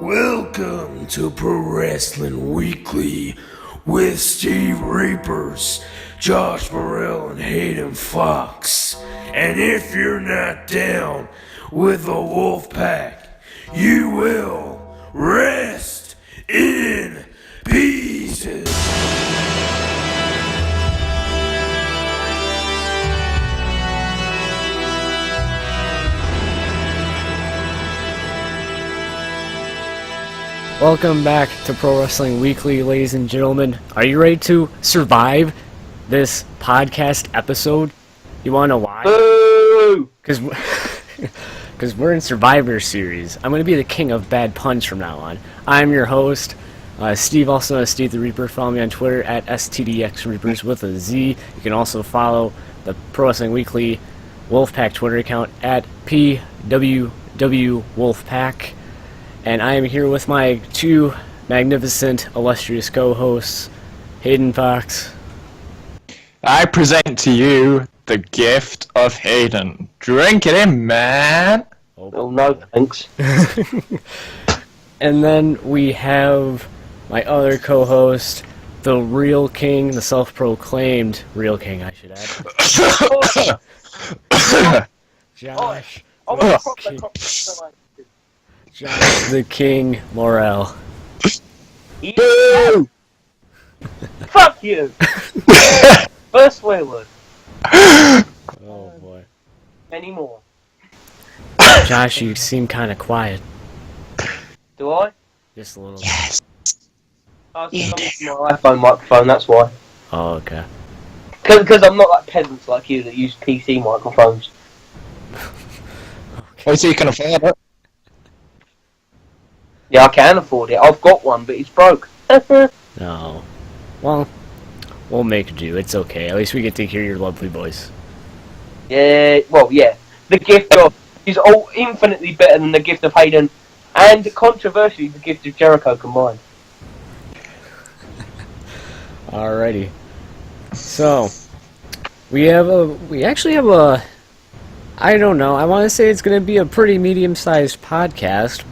Welcome to Pro Wrestling Weekly with Steve Reapers, Josh Burrell, and Haydn Fox. And if you're not down with the Wolfpack, you will rest in pieces. Welcome back to Pro Wrestling Weekly, ladies and gentlemen. Are you ready to survive this podcast episode? You want to know why? Boo! Because we're in Survivor Series. I'm going to be the king of bad puns from now on. I'm your host, Steve, also known as Steve the Reaper. Follow me on Twitter at STDXReapers with a Z. You can also follow the Pro Wrestling Weekly Wolfpack Twitter account at PWW Wolfpack. And I am here with my two magnificent, illustrious co-hosts, Haydn Fox. I present to you the gift of Haydn. Drink it in, man! Oh no, thanks. And then we have my other co-host, the real king, the self-proclaimed real king, I should add. Josh. Josh the King Morel. Boo! Fuck you! First swear word. Oh boy. Any more? Josh, you seem kind of quiet. Do I? Just a little bit. Yes. I'm using my iPhone microphone, that's why. Oh, okay. Because I'm not like peasants like you that use PC microphones. Oh, so you can afford it? Yeah, I can afford it. I've got one, but it's broke. No. Well, we'll make do. It's okay. At least we get to hear your lovely voice. Yeah, well, yeah. The gift of is all infinitely better than the gift of Haydn, and controversially, the gift of Jericho combined. Alrighty. So, we actually have a, I don't know, I want to say it's going to be a pretty medium-sized podcast.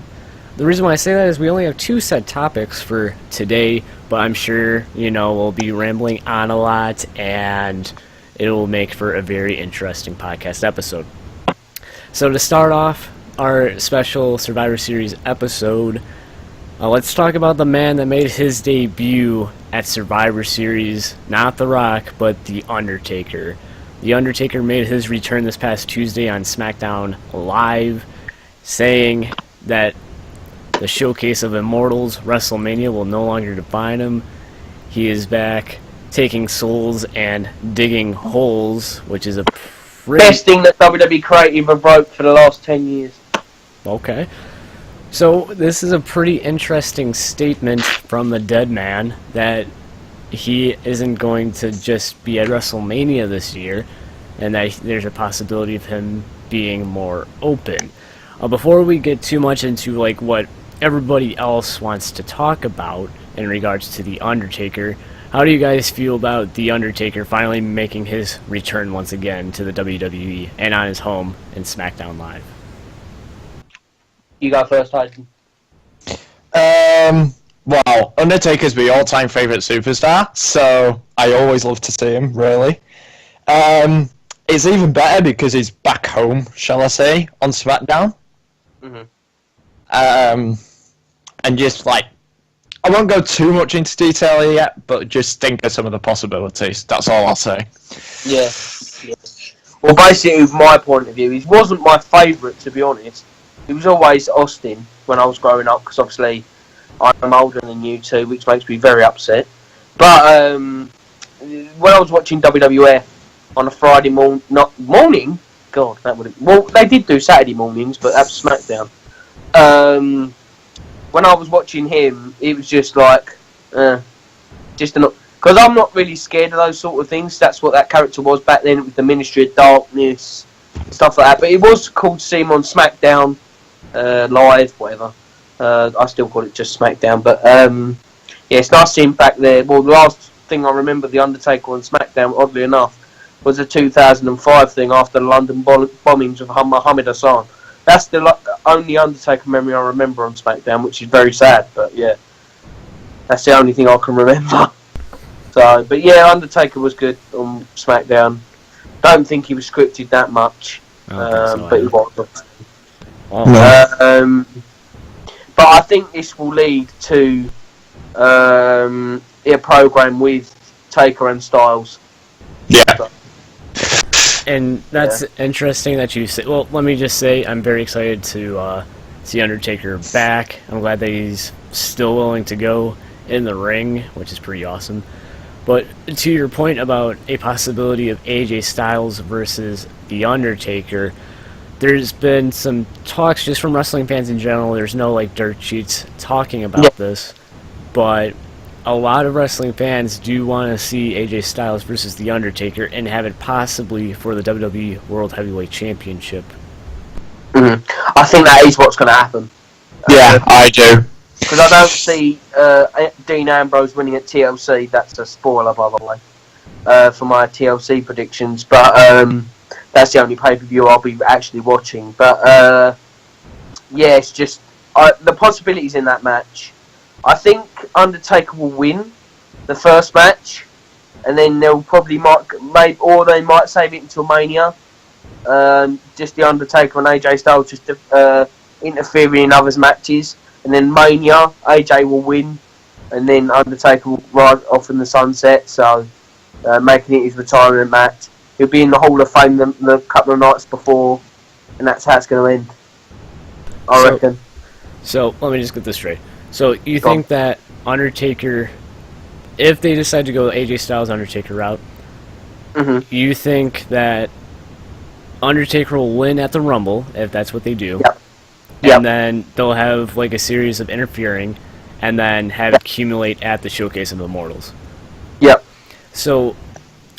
The reason why I say that is we only have two set topics for today, but I'm sure, we'll be rambling on a lot, and it will make for a very interesting podcast episode. So to start off our special Survivor Series episode, let's talk about the man that made his debut at Survivor Series, not The Rock, but The Undertaker. The Undertaker made his return this past Tuesday on SmackDown Live, saying that the showcase of Immortals, WrestleMania, will no longer define him. He is back taking souls and digging holes, which is a Best thing that WWE Creative have broke for the last 10 years. Okay. So this is a pretty interesting statement from the dead man that he isn't going to just be at WrestleMania this year, and that there's a possibility of him being more open. Before we get too much into what everybody else wants to talk about in regards to The Undertaker, how do you guys feel about The Undertaker finally making his return once again to the WWE and on his home in SmackDown Live? You go first, Tyson. Well, Undertaker's my all-time favourite superstar, so I always love to see him, really. It's even better because he's back home, shall I say, on SmackDown. Mm-hmm. And just I won't go too much into detail yet, but just think of some of the possibilities. That's all I'll say. Yeah. Well, basically, from my point of view, he wasn't my favourite, to be honest. He was always Austin when I was growing up, because obviously I'm older than you two, which makes me very upset. But when I was watching WWF on a Friday morning, God, that would have... Well, they did do Saturday mornings, but that was SmackDown. When I was watching him, it was just because I'm not really scared of those sort of things. That's what that character was back then with the Ministry of Darkness, stuff like that. But it was cool to see him on SmackDown Live, whatever. I still call it just SmackDown. But yeah, it's nice to see him back there. Well, the last thing I remember The Undertaker on SmackDown, oddly enough, was the 2005 thing after the London bombings of Muhammad Hassan. that's the only Undertaker memory I remember on SmackDown, which is very sad. But yeah, that's the only thing I can remember. So, but yeah, Undertaker was good on SmackDown. Don't think he was scripted that much, but he was. Oh. But I think this will lead to a program with Taker and Styles. Yeah. So, And that's interesting that you say. Well, let me just say I'm very excited to see Undertaker back. I'm glad that he's still willing to go in the ring, which is pretty awesome. But to your point about a possibility of AJ Styles versus The Undertaker, there's been some talks just from wrestling fans in general. There's no like dirt sheets talking about this, but a lot of wrestling fans do want to see AJ Styles versus The Undertaker and have it possibly for the WWE World Heavyweight Championship. I think that is what's going to happen. Yeah, I do. Because I don't see Dean Ambrose winning at TLC. That's a spoiler, by the way, for my TLC predictions. But that's the only pay-per-view I'll be actually watching. But yeah, it's just the possibilities in that match. I think Undertaker will win the first match, and then they'll probably they might save it until Mania. Just the Undertaker and AJ Styles just interfering in others' matches, and then Mania, AJ will win, and then Undertaker will ride off in the sunset. So making it his retirement match. He'll be in the Hall of Fame the couple of nights before, and that's how it's going to end. I reckon. So let me just get this straight. So you think that Undertaker, if they decide to go the AJ Styles Undertaker route, you think that Undertaker will win at the Rumble, if that's what they do, and then they'll have like a series of interfering, and then have it accumulate at the Showcase of Immortals? Yep. So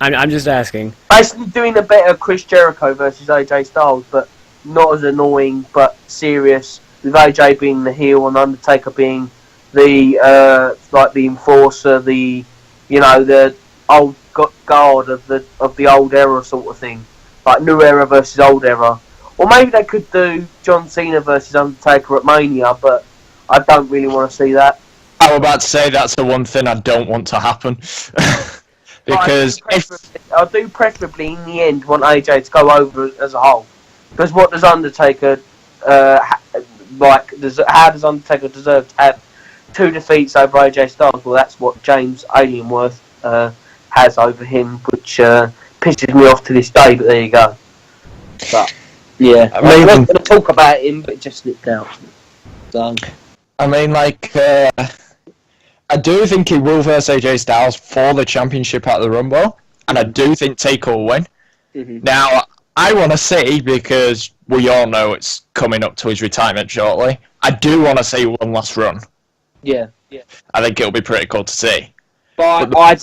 I'm just asking. Basically doing a better Chris Jericho versus AJ Styles, but not as annoying, but serious, with AJ being the heel and Undertaker being the like the enforcer, the the old guard of the old era sort of thing, like new era versus old era. Or maybe they could do John Cena versus Undertaker at Mania, but I don't really want to see that. I was about to say that's the one thing I don't want to happen. Because I do preferably in the end want AJ to go over as a whole. Because what does Undertaker how does Undertaker deserve to have 2 defeats over AJ Styles? Well, that's what James Alienworth has over him, which pisses me off to this day, but there you go. But, yeah, I'm not going to talk about him, but it just slipped out. So. I mean, I do think he will versus AJ Styles for the championship at the Rumble, and I do think Taker will win. Now, I want to see, because we all know it's coming up to his retirement shortly, I do want to see one last run. Yeah. I think it'll be pretty cool to see. But I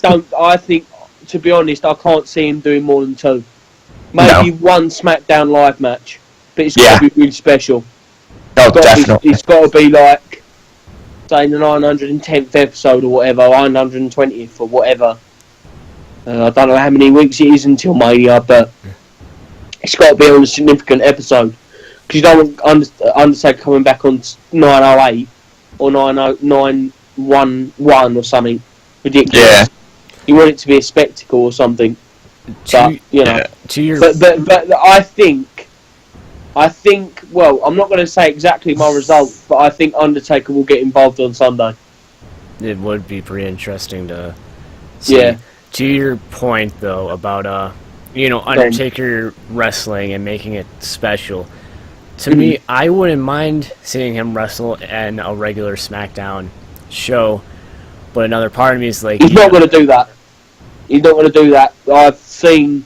think, to be honest, I can't see him doing more than 2. Maybe one SmackDown Live match, but it's got to be really special. No, definitely. It's got to be like, say, the 910th episode or whatever, 920th or whatever. I don't know how many weeks it is until Mania, but it's got to be on a significant episode. Because you don't want Undertaker coming back on 908 or 911 or something ridiculous. Yeah. You want it to be a spectacle or something. But I think. Well, I'm not going to say exactly my result, but I think Undertaker will get involved on Sunday. It would be pretty interesting to see. Yeah. To your point, though, about Undertaker wrestling and making it special. To me, I wouldn't mind seeing him wrestle in a regular SmackDown show, but another part of me is like... He's not going to do that. He's not going to do that. I've seen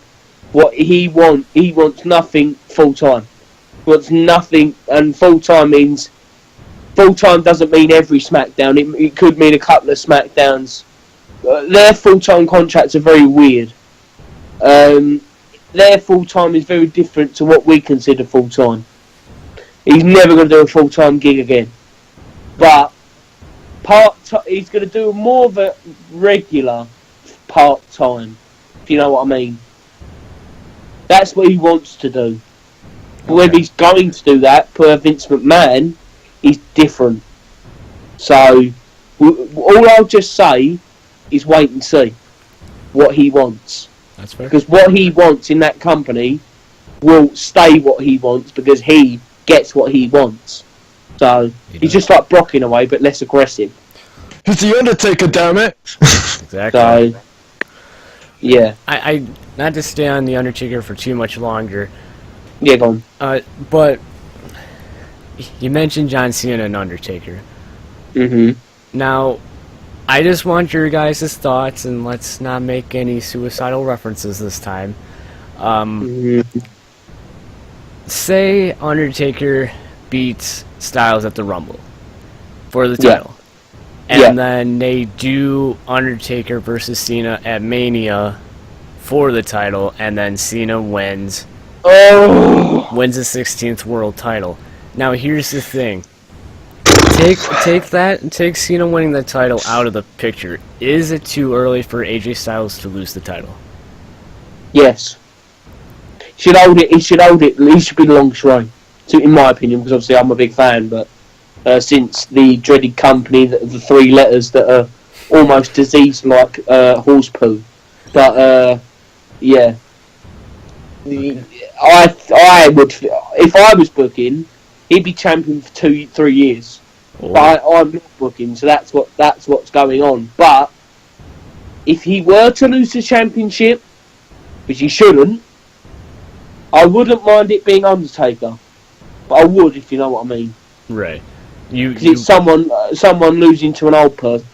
what he wants. He wants nothing full-time. He wants nothing, and full-time means... Full-time doesn't mean every SmackDown. It could mean a couple of SmackDowns. Their full-time contracts are very weird. Their full-time is very different to what we consider full-time. He's never going to do a full-time gig again. But he's going to do more of a regular part-time, if you know what I mean. That's what he wants to do. But when he's going to do that, per Vince McMahon, he's different. So, all I'll just say is wait and see what he wants. That's fair. Because what he wants in that company will stay what he wants because he gets what he wants. So, he's just like Brock in a way, but less aggressive. It's the Undertaker, damn it! Exactly. So, yeah. I not to stay on the Undertaker for too much longer. Yeah, go on. But you mentioned John Cena and Undertaker. Mm-hmm. Now, I just want your guys' thoughts, and let's not make any suicidal references this time. Say Undertaker beats Styles at the Rumble for the title. And then they do Undertaker versus Cena at Mania for the title, and then Cena wins the 16th world title. Now here's the thing. Take Cena winning the title out of the picture. Is it too early for AJ Styles to lose the title? Yes. He should hold it. He should be the longest reign, in my opinion, because obviously I'm a big fan, but since the dreaded company, the three letters that are almost diseased like horse poo. But, yeah. I would, if I was booking, he'd be champion for 2-3 years. Oh. But I'm not booking, so that's what's going on. But if he were to lose the championship, which he shouldn't, I wouldn't mind it being Undertaker. But I would, if you know what I mean. Right. Because it's someone losing to an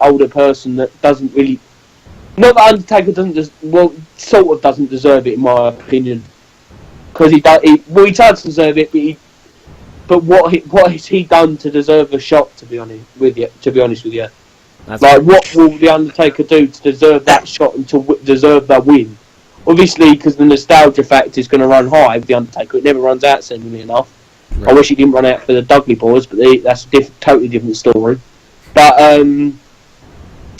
older person that doesn't really. Not that Undertaker sort of doesn't deserve it in my opinion. Because he does deserve it, but what has he done to deserve a shot? To be honest with you, That's what will the Undertaker do to deserve that shot and to deserve that win? Obviously, because the nostalgia factor is going to run high with the Undertaker. It never runs out, seemingly enough. Right. I wish he didn't run out for the Dudley Boys, but that's a totally different story. But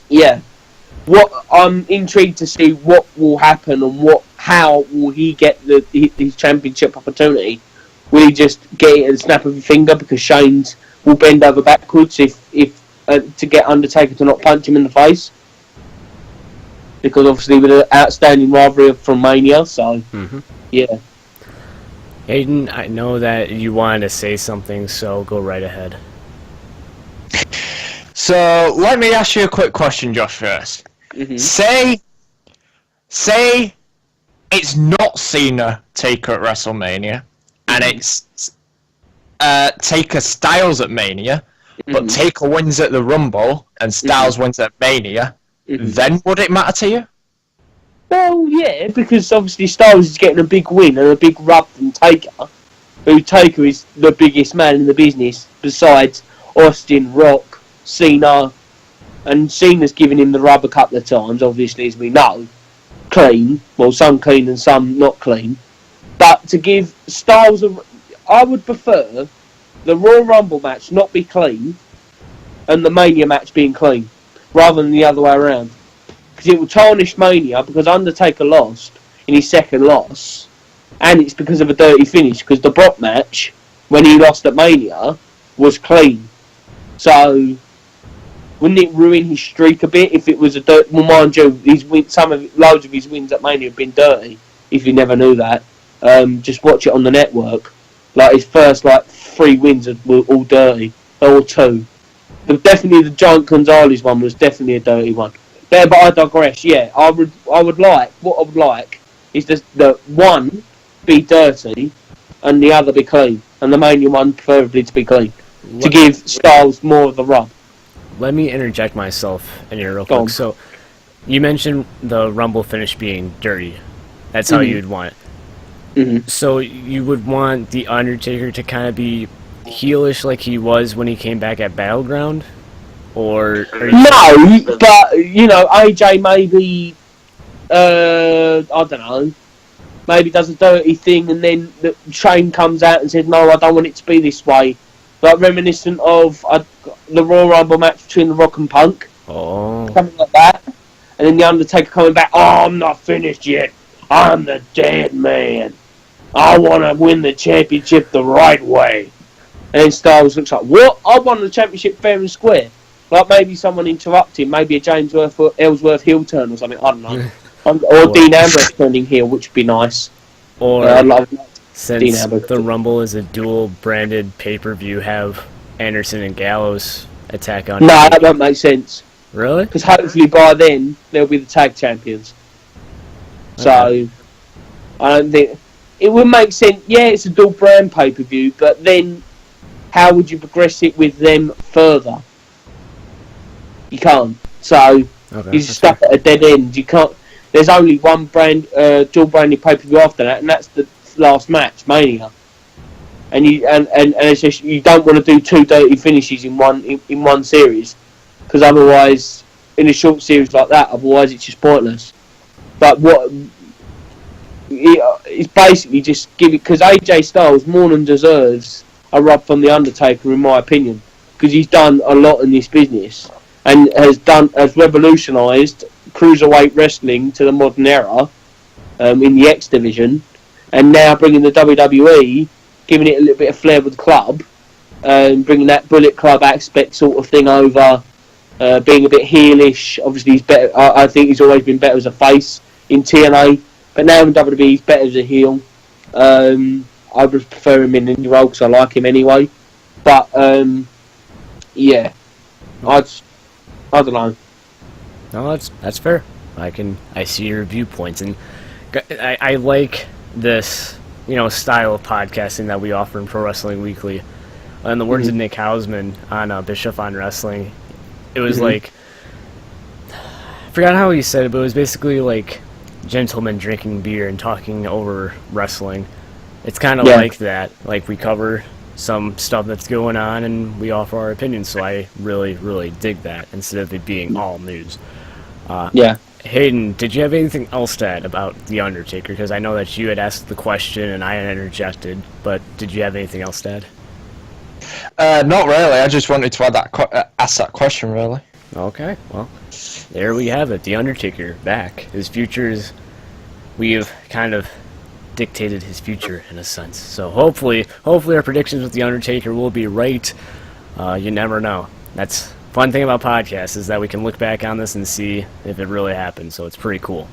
yeah, what I'm intrigued to see what will happen and how will he get his championship opportunity? Will he just get it at the snap of a finger because Shane's will bend over backwards if to get Undertaker to not punch him in the face? Because obviously with an outstanding rivalry from Mania, so yeah. Haydn, I know that you wanted to say something, so go right ahead. So, let me ask you a quick question, Josh, first. Mm-hmm. Say it's not Cena Taker at WrestleMania, and it's Taker Styles at Mania, but Taker wins at the Rumble, and Styles wins at Mania, then would it matter to you? Well, yeah, because obviously Styles is getting a big win and a big rub from Taker, who Taker is the biggest man in the business, besides Austin, Rock, Cena, and Cena's given him the rub a couple of times, obviously, as we know. Clean. Well, some clean and some not clean. But to give Styles I would prefer the Royal Rumble match not be clean and the Mania match being clean, rather than the other way around. Because it will tarnish Mania, because Undertaker lost in his second loss, and it's because of a dirty finish, because the Brock match, when he lost at Mania, was clean. So, wouldn't it ruin his streak a bit if it was a dirt? Well, mind you, loads of his wins at Mania have been dirty, if you never knew that. Just watch it on the network. Like, his first, 3 wins were all dirty, or 2. But definitely the Giant Gonzalez one was definitely a dirty one. There, but I digress. Yeah, I would like is the one be dirty and the other be clean, and the Mania one preferably to be clean, to give Styles more of the rub. Let me interject myself in here real quick. So, you mentioned the Rumble finish being dirty. That's how you'd want it. So you would want the Undertaker to kind of be heelish like he was when he came back at Battleground? Or no, but AJ maybe I don't know, maybe does a dirty thing and then Shane comes out and says no, I don't want it to be this way, like reminiscent of the Royal Rumble match between The Rock and Punk, something like that, and then the Undertaker coming back, oh, I'm not finished yet, I'm the dead man, I want to win the championship the right way. And then Styles looks like, what? I won the championship fair and square. Like maybe someone interrupting, maybe a James Ellsworth heel turn or something. I don't know. Or Dean Ambrose turning heel, which would be nice. Or Dean since Ambrose. the Rumble is a dual branded pay-per-view, have Anderson and Gallows attack on. No, that won't make sense. Really? Because hopefully by then they'll be the tag champions. Okay. So I don't think it would make sense. Yeah, it's a dual brand pay-per-view, but then how would you progress it with them further? You can't. So Okay, you're stuck at a dead end. You can't. There's only one brand, dual branded pay-per-view after that, and that's the last match, Mania. And it's just you don't want to do two dirty finishes in one series, because otherwise, in a short series like that, otherwise it's just pointless. But what it's basically just give it, because AJ Styles more than deserves a rub from the Undertaker, in my opinion, because he's done a lot in this business and has revolutionised cruiserweight wrestling to the modern era in the X division, and now bringing the WWE, giving it a little bit of flair with the club, bringing that Bullet Club aspect sort of thing over, being a bit heelish. Obviously, he's better. I think he's always been better as a face in TNA, but now in WWE, he's better as a heel. I would prefer him in the role because I like him anyway. But yeah, I don't know. No, that's fair. I see your viewpoints, and I like this, style of podcasting that we offer in Pro Wrestling Weekly. In the words of Nick Hausman on Bishop on Wrestling, it was like, I forgot how he said it, but it was basically like gentlemen drinking beer and talking over wrestling. It's kind of like that. Like, we cover some stuff that's going on and we offer our opinions, so I really, really dig that instead of it being all news. Haydn, did you have anything else to add about The Undertaker? Because I know that you had asked the question and I had interjected, but did you have anything else to add? Not really. I just wanted to ask that question, really. Okay, well, there we have it. The Undertaker back. His future is... We have kind of dictated his future in a sense. So hopefully our predictions with The Undertaker will be right. You never know. That's fun thing about podcasts, is that we can look back on this and see if it really happened. So it's pretty cool.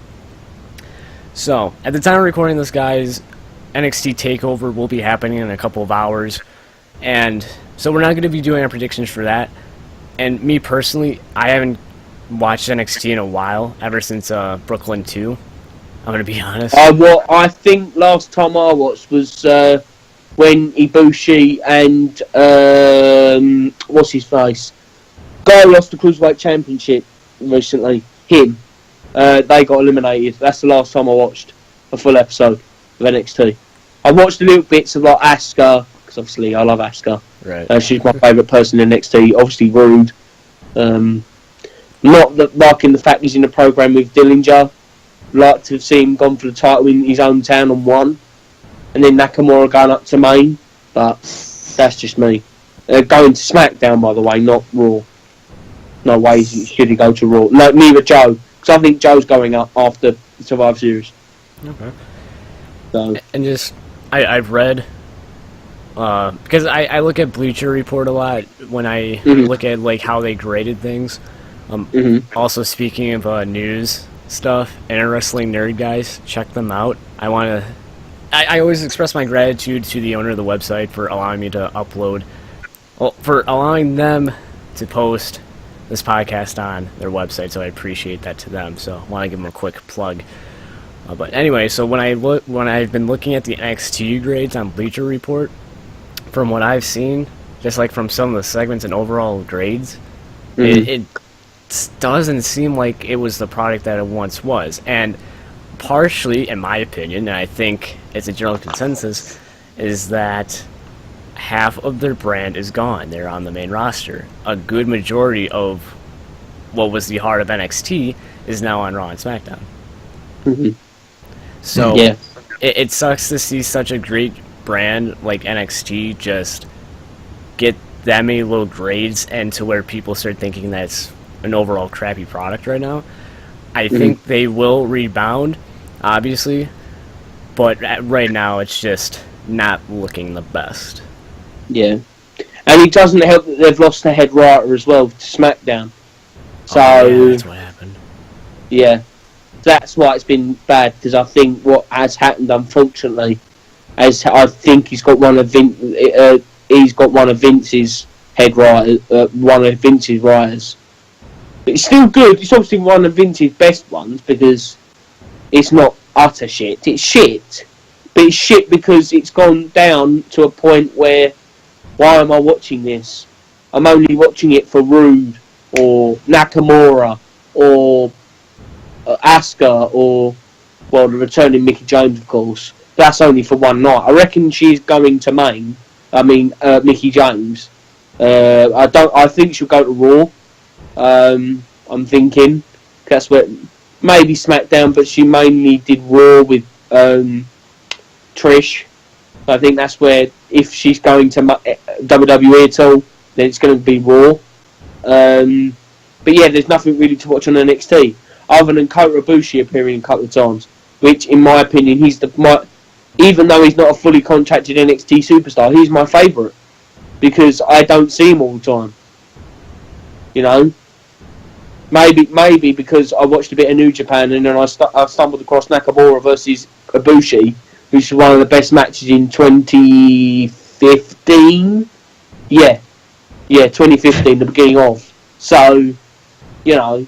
So at the time of recording this, guys, NXT TakeOver will be happening in a couple of hours, and so we're not going to be doing our predictions for that. And me personally, I haven't watched NXT in a while, ever since Brooklyn 2. I'm going to be honest. Well, I think last time I watched was when Ibushi and what's his face? Guy who lost the Cruiserweight Championship recently. Him. They got eliminated. That's the last time I watched a full episode of NXT. I watched the little bits of like Asuka, because obviously I love Asuka. Right. She's my favourite person in NXT. Obviously Rude. Not that liking the fact he's in the program with Dillinger. Like to have seen him gone for the title in his own town and won, and then Nakamura going up to Maine. But that's just me. Going to SmackDown, by the way, not Raw. No way should he go to Raw. No, neither Joe, because I think Joe's going up after the Survivor Series. Okay. So. And just, I've read, because I look at Bleacher Report a lot when I look at like how they graded things. Also, speaking of news stuff, Inner Wrestling Nerd guys, check them out. I always express my gratitude to the owner of the website for allowing me to upload, for allowing them to post this podcast on their website, so I appreciate that to them. So I want to give them a quick plug. But anyway, so when I've been looking at the NXT grades on Bleacher Report, from what I've seen, just like from some of the segments and overall grades, it doesn't seem like it was the product that it once was. And partially, in my opinion, and I think it's a general consensus, is that half of their brand is gone. They're on the main roster. A good majority of what was the heart of NXT is now on Raw and SmackDown. So it sucks to see such a great brand like NXT just get that many low grades, and to where people start thinking that it's an overall crappy product right now. I think they will rebound, obviously, but right now it's just not looking the best. Yeah. And it doesn't help that they've lost the head writer as well to SmackDown. So, yeah, that's what happened. Yeah. That's why it's been bad, because I think what has happened, unfortunately, is I think he's got one of Vince's head writers, one of Vince's writers. But it's still good. It's obviously one of Vince's best ones, because it's not utter shit. It's shit, but it's shit because it's gone down to a point where, why am I watching this? I'm only watching it for Rude or Nakamura or Asuka or, well, the returning Mickie James, of course. That's only for one night. I reckon she's going to main. Mickie James. I think she'll go to Raw. I'm thinking that's where maybe SmackDown, but she mainly did Raw with Trish. I think that's where, if she's going to WWE at all, then it's going to be Raw. But yeah, there's nothing really to watch on NXT other than Kota Ibushi appearing a couple of times, which, in my opinion, even though he's not a fully contracted NXT superstar, he's my favourite because I don't see him all the time. You know, maybe because I watched a bit of New Japan and then I stumbled across Nakamura versus Ibushi, which was one of the best matches in 2015. Yeah, 2015, the beginning of. So, you know,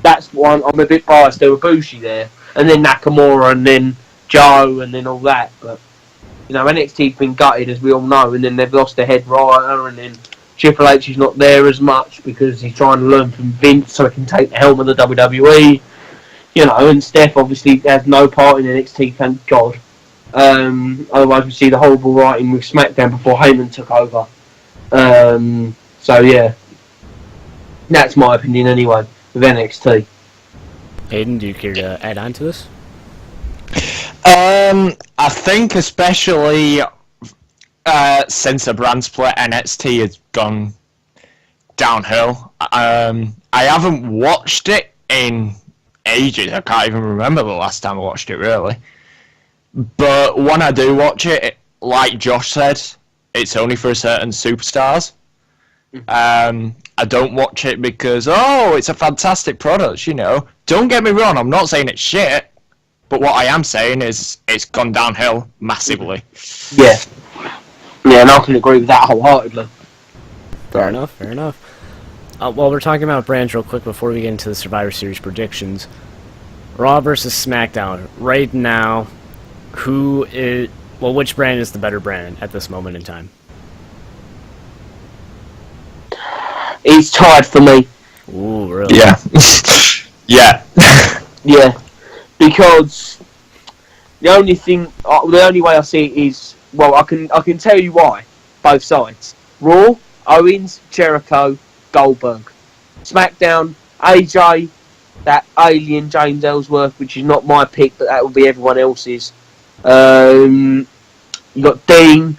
that's one. I'm a bit biased to Ibushi there, and then Nakamura, and then Joe, and then all that. But you know, NXT's been gutted, as we all know, and then they've lost their head writer, and then Triple H is not there as much because he's trying to learn from Vince so he can take the helm of the WWE. You know, and Steph obviously has no part in NXT, thank God. Otherwise, we see the horrible writing with SmackDown before Haydn took over. So yeah, that's my opinion anyway with NXT. Haydn, do you care to add on to this? I think especially since the brand split, NXT has gone downhill. I haven't watched it in ages. I can't even remember the last time I watched it, really. But when I do watch it, like Josh said, it's only for certain superstars. I don't watch it because, it's a fantastic product, you know. Don't get me wrong, I'm not saying it's shit, but what I am saying is it's gone downhill massively. Yeah, and I can agree with that wholeheartedly. Fair enough. While we're talking about brands real quick before we get into the Survivor Series predictions, Raw versus SmackDown, right now, which brand is the better brand at this moment in time? It's tied for me. Ooh, really? Yeah. Yeah. Yeah, because the only way I see it is, well, I can tell you why. Both sides. Raw, Owens, Jericho, Goldberg. SmackDown, AJ, that alien James Ellsworth, which is not my pick, but that will be everyone else's. You got Dean.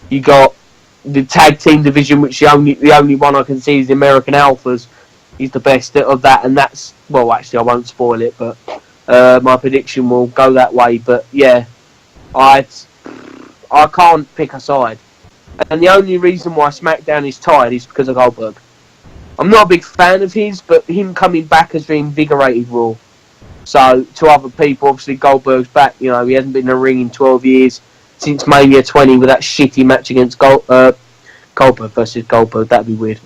You got the tag team division, which the only one I can see is the American Alphas. He's the best of that, and that's, well, actually I won't spoil it, but my prediction will go that way. But yeah, I can't pick a side, and the only reason why SmackDown is tied is because of Goldberg. I'm not a big fan of his, but him coming back has reinvigorated Raw. So to other people, obviously Goldberg's back. You know, he hasn't been in a ring in 12 years since Mania 20 with that shitty match against Goldberg versus Goldberg. That'd be weird.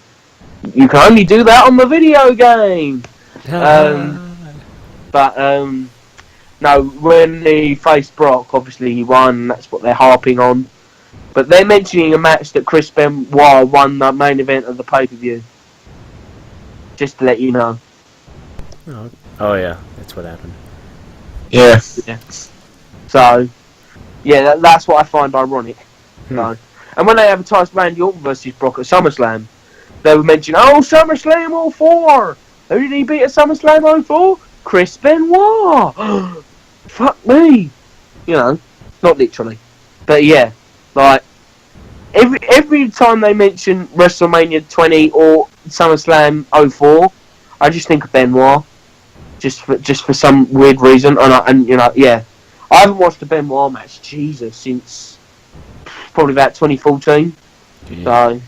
You can only do that on the video game. No, when he faced Brock, obviously he won. That's what they're harping on. But they're mentioning a match that Chris Benoit won the main event of the pay-per-view. Just to let you know. Oh yeah, that's what happened. Yeah. So, yeah, that's what I find ironic. So, and when they advertised Randy Orton versus Brock at SummerSlam, they were mentioning, SummerSlam 04! Who did he beat at SummerSlam 04? Chris Benoit! Fuck me! You know, not literally. But yeah, like, every time they mention WrestleMania 20 or SummerSlam 04, I just think of Benoit. Just for some weird reason. And you know, yeah. I haven't watched a Benoit match, Jesus, since probably about 2014. Yeah. So,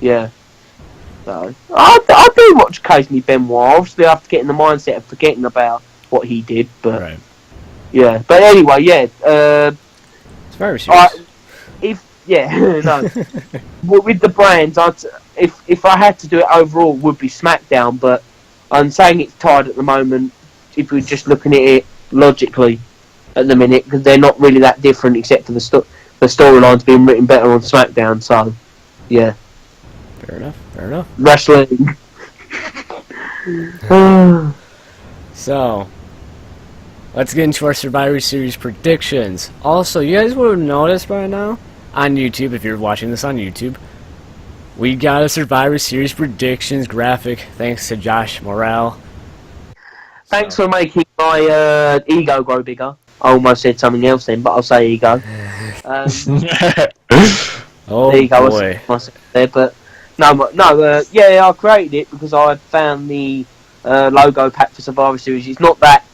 yeah. So, I do watch occasionally Benoit. Obviously, I have to get in the mindset of forgetting about what he did, but Right. yeah. But anyway, yeah. Survivor Series. No. With the brands, if I had to do it overall, it would be SmackDown. But I'm saying it's tied at the moment. If we're just looking at it logically, at the minute, because they're not really that different, except for the storylines being written better on SmackDown. So, yeah. Fair enough. Fair enough. Wrestling. So, let's get into our Survivor Series predictions. Also, you guys would have noticed by now on YouTube, if you're watching this on YouTube, we got a Survivor Series predictions graphic thanks to Josh Morrell. Thanks for making my ego grow bigger. I almost said something else then, but I'll say ego. Oh There you go. boy. There, but yeah, I created it because I found the logo pack for Survivor Series. It's not that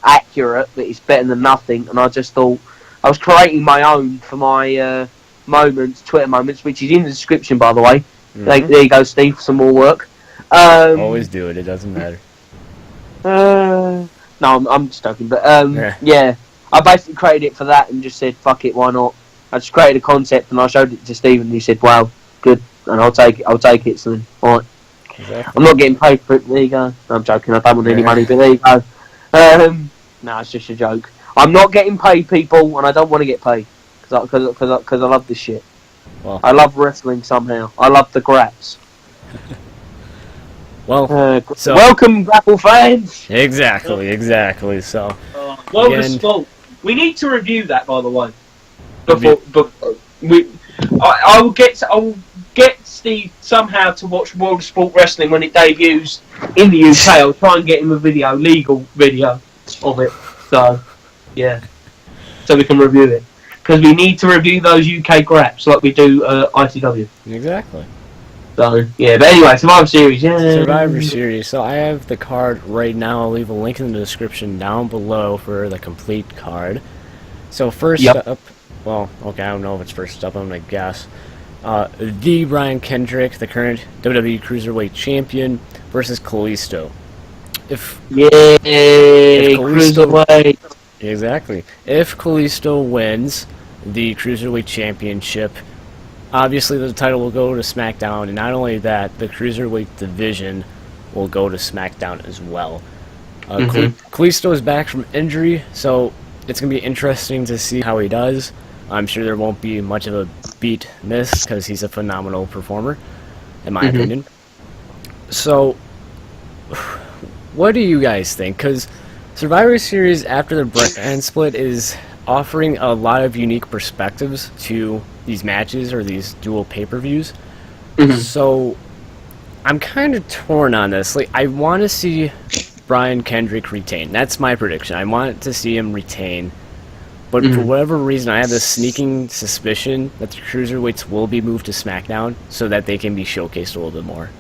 accurate, but it's better than nothing. And I just thought I was creating my own for my Twitter moments, which is in the description, by the way. Mm-hmm. There you go, Steve, for some more work. Always do it. It doesn't matter. No, I'm just joking. But Yeah. yeah, I basically created it for that and just said, fuck it, why not? I just created a concept and I showed it to Steve and he said, wow, good, and I'll take it. So then, alright. Exactly. I'm not getting paid for it. There you go. No, I'm joking. I don't want any money, but there you go. No, it's just a joke. I'm not getting paid, people, and I don't want to get paid because I love this shit. Well. I love wrestling somehow. I love the graps. Well, so welcome, grapple fans. Exactly. So, Well, again, the sport. We need to review that, by the way. I will get Steve somehow to watch World of Sport Wrestling when it debuts in the UK. I'll try and get him a legal video of it. So, yeah. So we can review it. Because we need to review those UK graps like we do ICW. exactly. So, yeah. But anyway, Survivor Series, yeah. Survivor Series. So I have the card right now. I'll leave a link in the description down below for the complete card. So first up, well, okay, I don't know if it's first up, I'm going to guess. The Brian Kendrick, the current WWE Cruiserweight Champion, versus Kalisto. If Cruiserweight. Exactly. If Kalisto wins the Cruiserweight Championship, obviously the title will go to SmackDown, and not only that, the Cruiserweight division will go to SmackDown as well. Kalisto is back from injury, so it's going to be interesting to see how he does. I'm sure there won't be much of a beat miss because he's a phenomenal performer, in my opinion. So, what do you guys think? Because Survivor Series after the brand split is offering a lot of unique perspectives to these matches or these dual pay-per-views. So, I'm kind of torn on this. Like, I want to see Brian Kendrick retain. That's my prediction. I want to see him retain. But for whatever reason, I have this sneaking suspicion that the Cruiserweights will be moved to SmackDown so that they can be showcased a little bit more.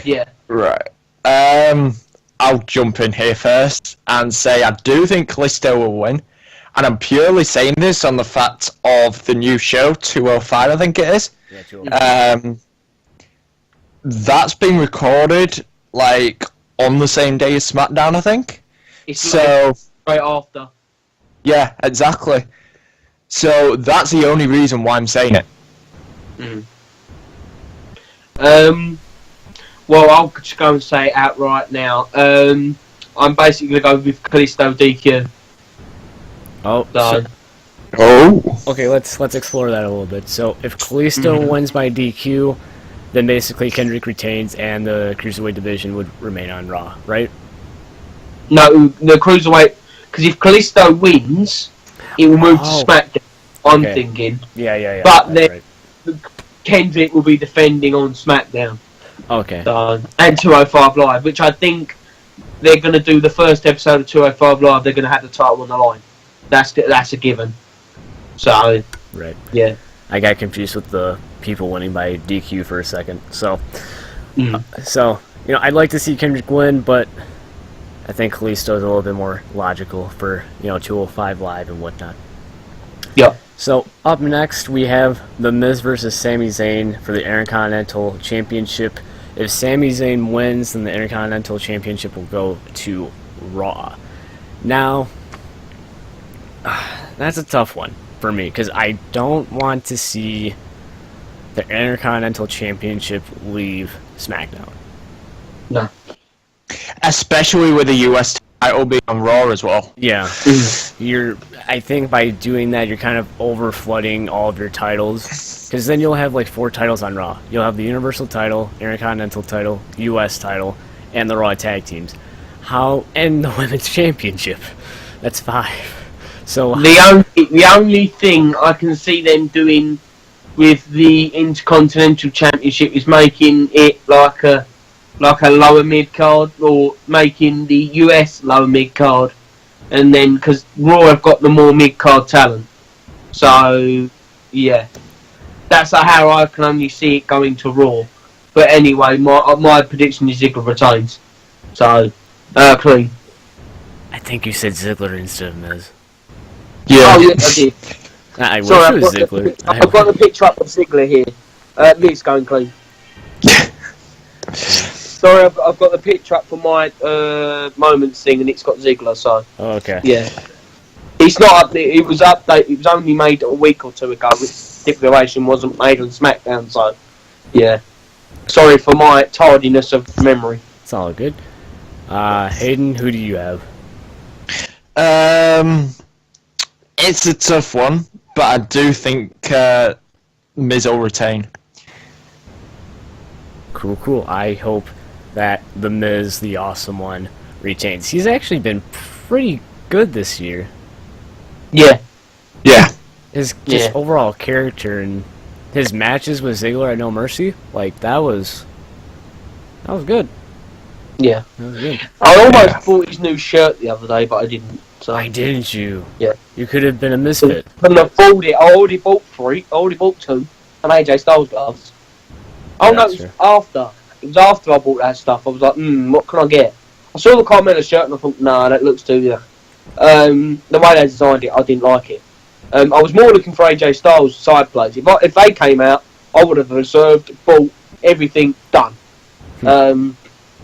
Yeah. Right. I'll jump in here first and say I do think Kalisto will win. And I'm purely saying this on the fact of the new show, 205, I think it is. Yeah, 205. That's been recorded, like, on the same day as SmackDown, I think. It's right after. Yeah, exactly. So that's the only reason why I'm saying it. Well, I'll just go and say it outright now. I'm basically going to go with Kalisto DQ. Okay, let's explore that a little bit. So if Kalisto wins by DQ, then basically Kendrick retains and the Cruiserweight division would remain on Raw, right? No, the Cruiserweight, because if Kalisto wins, it will move to SmackDown, I'm thinking. Yeah. But then Kendrick will be defending on SmackDown. Okay. And 205 Live, which I think they're going to do the first episode of 205 Live, they're going to have the title on the line. That's a given. So, right. Yeah. I got confused with the people winning by DQ for a second. So, I'd like to see Kendrick win, but I think Kalisto is a little bit more logical for 205 Live and whatnot. Yep. So up next we have The Miz versus Sami Zayn for the Intercontinental Championship. If Sami Zayn wins, then the Intercontinental Championship will go to Raw. Now, that's a tough one for me because I don't want to see the Intercontinental Championship leave SmackDown. No. Especially with the US title being on Raw as well. Yeah. I think by doing that, you're kind of over-flooding all of your titles. Because then you'll have like 4 titles on Raw. You'll have the Universal title, Intercontinental title, US title, and the Raw Tag Teams. And the Women's Championship. That's 5. So the only thing I can see them doing with the Intercontinental Championship is making it like a lower mid card, or making the US lower mid card, and then because Raw have got the more mid card talent, so yeah, that's how I can only see it going to Raw. But anyway, my prediction is Ziggler retains. So clean. I think you said Ziggler instead of Miz. Yeah. Oh yeah, I did. I wish Sorry, it was Ziggler. I've got the picture up of Ziggler here. Miz going clean. Sorry, I've got the picture up for my moments thing, and it's got Ziggler. So Oh, okay. yeah, it's not up there. It was updated. It was only made a week or 2 ago. Which stipulation wasn't made on SmackDown. So yeah, sorry for my tardiness of memory. It's all good. Haydn, who do you have? It's a tough one, but I do think Miz will retain. Cool. I hope that The Miz, the Awesome One, retains. He's actually been pretty good this year. Yeah. His just overall character and his matches with Ziggler at No Mercy, like that was good. Yeah. That was good. I almost bought his new shirt the other day, but I didn't. So Why didn't you? Yeah. You could have been a misfit. couldn't afford it. I already bought 3. I already bought 2, and AJ Styles gloves. Oh no, That's it was after I bought that stuff. I was like, what can I get? I saw the Carmella shirt and I thought, nah, that looks too. The way they designed it, I didn't like it. I was more looking for AJ Styles side plates. If they came out, I would have reserved, bought everything done.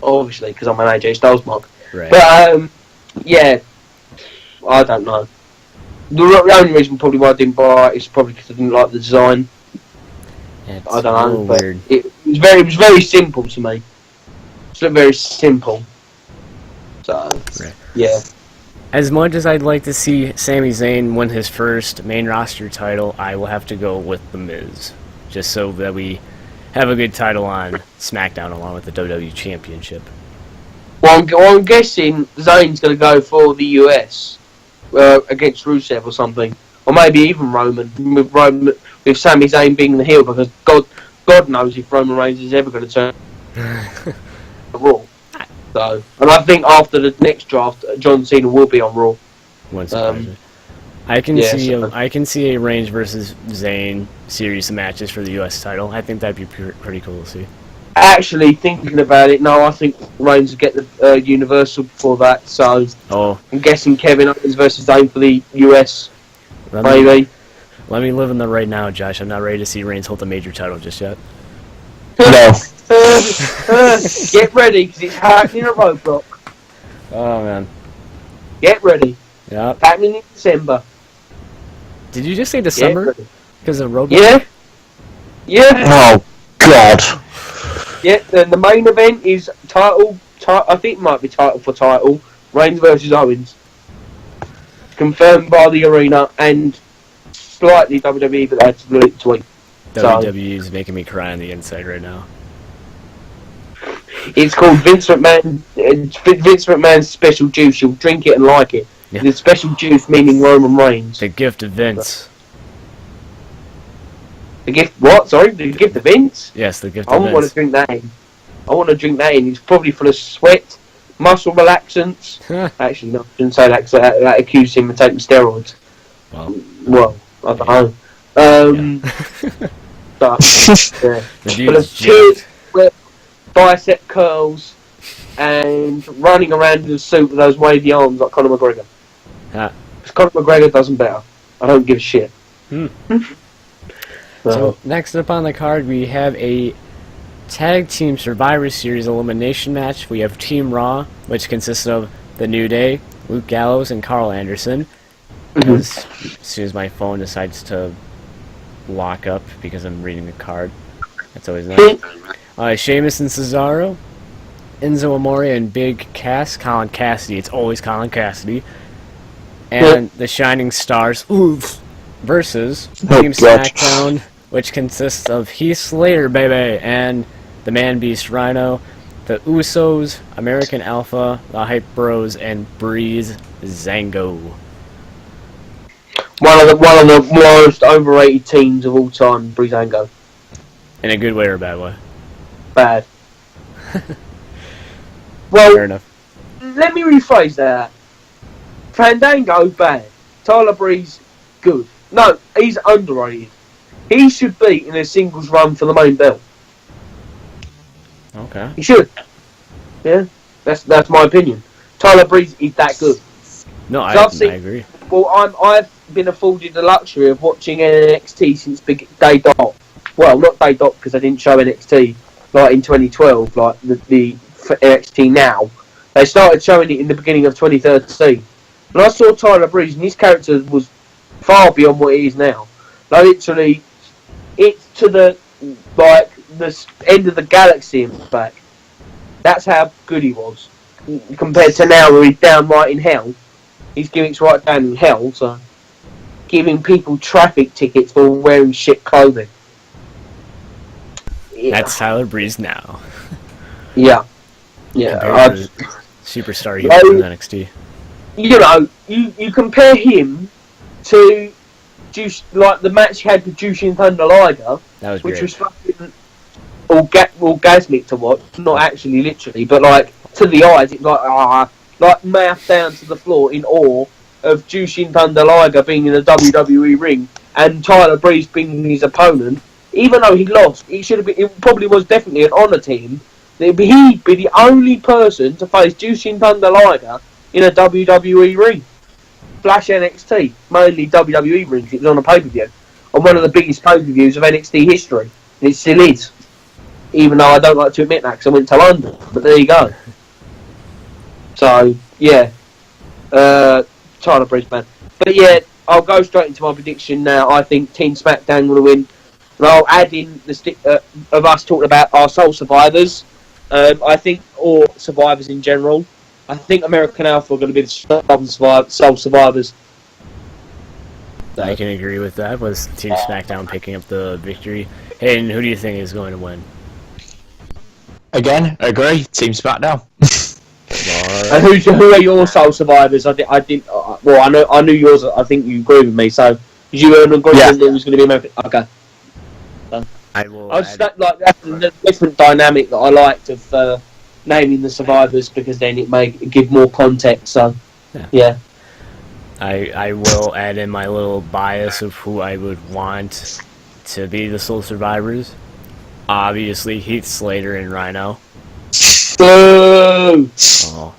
Obviously, because I'm an AJ Styles mug. Right. But yeah, I don't know. The only reason probably why I didn't buy it is probably because I didn't like the design. It's I don't know, but weird. it was very simple to me. It's very simple. So Right. yeah. As much as I'd like to see Sami Zayn win his first main roster title, I will have to go with The Miz. Just so that we have a good title on SmackDown along with the WWE Championship. Well, I'm guessing Zayn's going to go for the US against Rusev or something, or maybe even Roman with Sami Zayn being the heel, because God knows if Roman Reigns is ever going to turn Raw. So, and I think after the next draft, John Cena will be on Raw. I can yeah, see so- I can see a Reigns versus Zayn series of matches for the US title. I think that'd be pretty cool to see. Actually, thinking about it, no, I think Reigns will get the Universal before that. So Oh, I'm guessing Kevin Owens versus Zayn for the US, let maybe. me live in the right now, Josh. I'm not ready to see Reigns hold the major title just yet. No. Get ready, because it's happening at Roadblock. Oh man. Get ready. Yep. Happening in December. Did you just say Get December? ready. Because of Roadblock? Yeah. Yeah. Oh God. Yeah. Then the main event is title. I think it might be title for title. Reigns versus Owens. Confirmed by the arena and slightly WWE, but they had to do it tweet. WWE is making me cry on the inside right now. It's called Vince McMahon. Vince McMahon's special juice. You'll drink it and like it. Yeah. The special juice meaning Roman Reigns. The gift of Vince. The gift. What? Sorry, the gift of Vince. Yes, the gift I of want to Vince. drink that in. I want to drink that in. It's probably full of sweat, muscle relaxants. Actually, no, I shouldn't say that because that accused him of taking steroids. Well, I don't know. But, yeah. The Full dude's of tears, jacked. sweat, bicep curls, and running around in a suit with those wavy arms like Conor McGregor. Ah. Because Conor McGregor does them better. I don't give a shit. So next up on the card, we have a Tag Team Survivor Series elimination match. We have Team Raw, which consists of The New Day, Luke Gallows, and Carl Anderson. As soon as my phone decides to lock up because I'm reading the card. That's always nice. Sheamus and Cesaro, Enzo Amore and Big Cass, Colin Cassidy. It's always Colin Cassidy. And the Shining Stars versus Team SmackDown, which consists of Heath Slater, baby, and the Man Beast Rhino, the Usos, American Alpha, the Hype Bros, and Breeze Zango. One of the most overrated teams of all time, Breezango. In a good way or a bad way? Bad. Fair enough. Let me rephrase that. Fandango, bad. Tyler Breeze, good. No, he's underrated. He should be in a singles run for the main belt. Okay. He should. Yeah, that's my opinion. Tyler Breeze is that good. No, I agree. Well, I've been afforded the luxury of watching NXT since day dot. Well, not day dot because I didn't show NXT like in 2012, like the NXT now. They started showing it in the beginning of 2013. When I saw Tyler Breeze, and his character was far beyond what he is now. Like literally, it's to the end of the galaxy and back. That's how good he was compared to now, where he's downright in hell. His gimmick's right down in hell, so giving people traffic tickets for wearing shit clothing. Yeah. That's Tyler Breeze now. Yeah. Superstar he was in NXT. You know, you compare him to like the match he had with Jushin Thunder Liger, which was fucking orgasmic to watch. Not actually, literally, but like to the eyes, it's like mouth down to the floor in awe of Jushin Thunder Liger being in a WWE ring and Tyler Breeze being his opponent. Even though he lost, it probably was definitely an honour to him. He'd be the only person to face Jushin Thunder Liger in a WWE ring. Flash NXT, mainly WWE rings. It was on a pay-per-view, on one of the biggest pay-per-views of NXT history. And it still is. Even though I don't like to admit that because I went to London. But there you go. So, yeah. Tyler Breeze, man. But yeah, I'll go straight into my prediction now. I think Team SmackDown will win. And I'll add in the stick of us talking about our Soul Survivors. I think, or Survivors in general. I think American Alpha are going to be the Soul Survivors. I can agree with that. Was Team SmackDown picking up the victory? Hayden, who do you think is going to win? Again, agree. Team SmackDown. And who are your Soul Survivors? I knew yours. I think you agree with me. So, did you agree that it was going to be American? Okay. I will. That's the different dynamic that I liked of naming the survivors because then it may give more context. So, yeah. I will add in my little bias of who I would want to be the Soul Survivors. Obviously, Heath Slater and Rhino. Boo! Oh.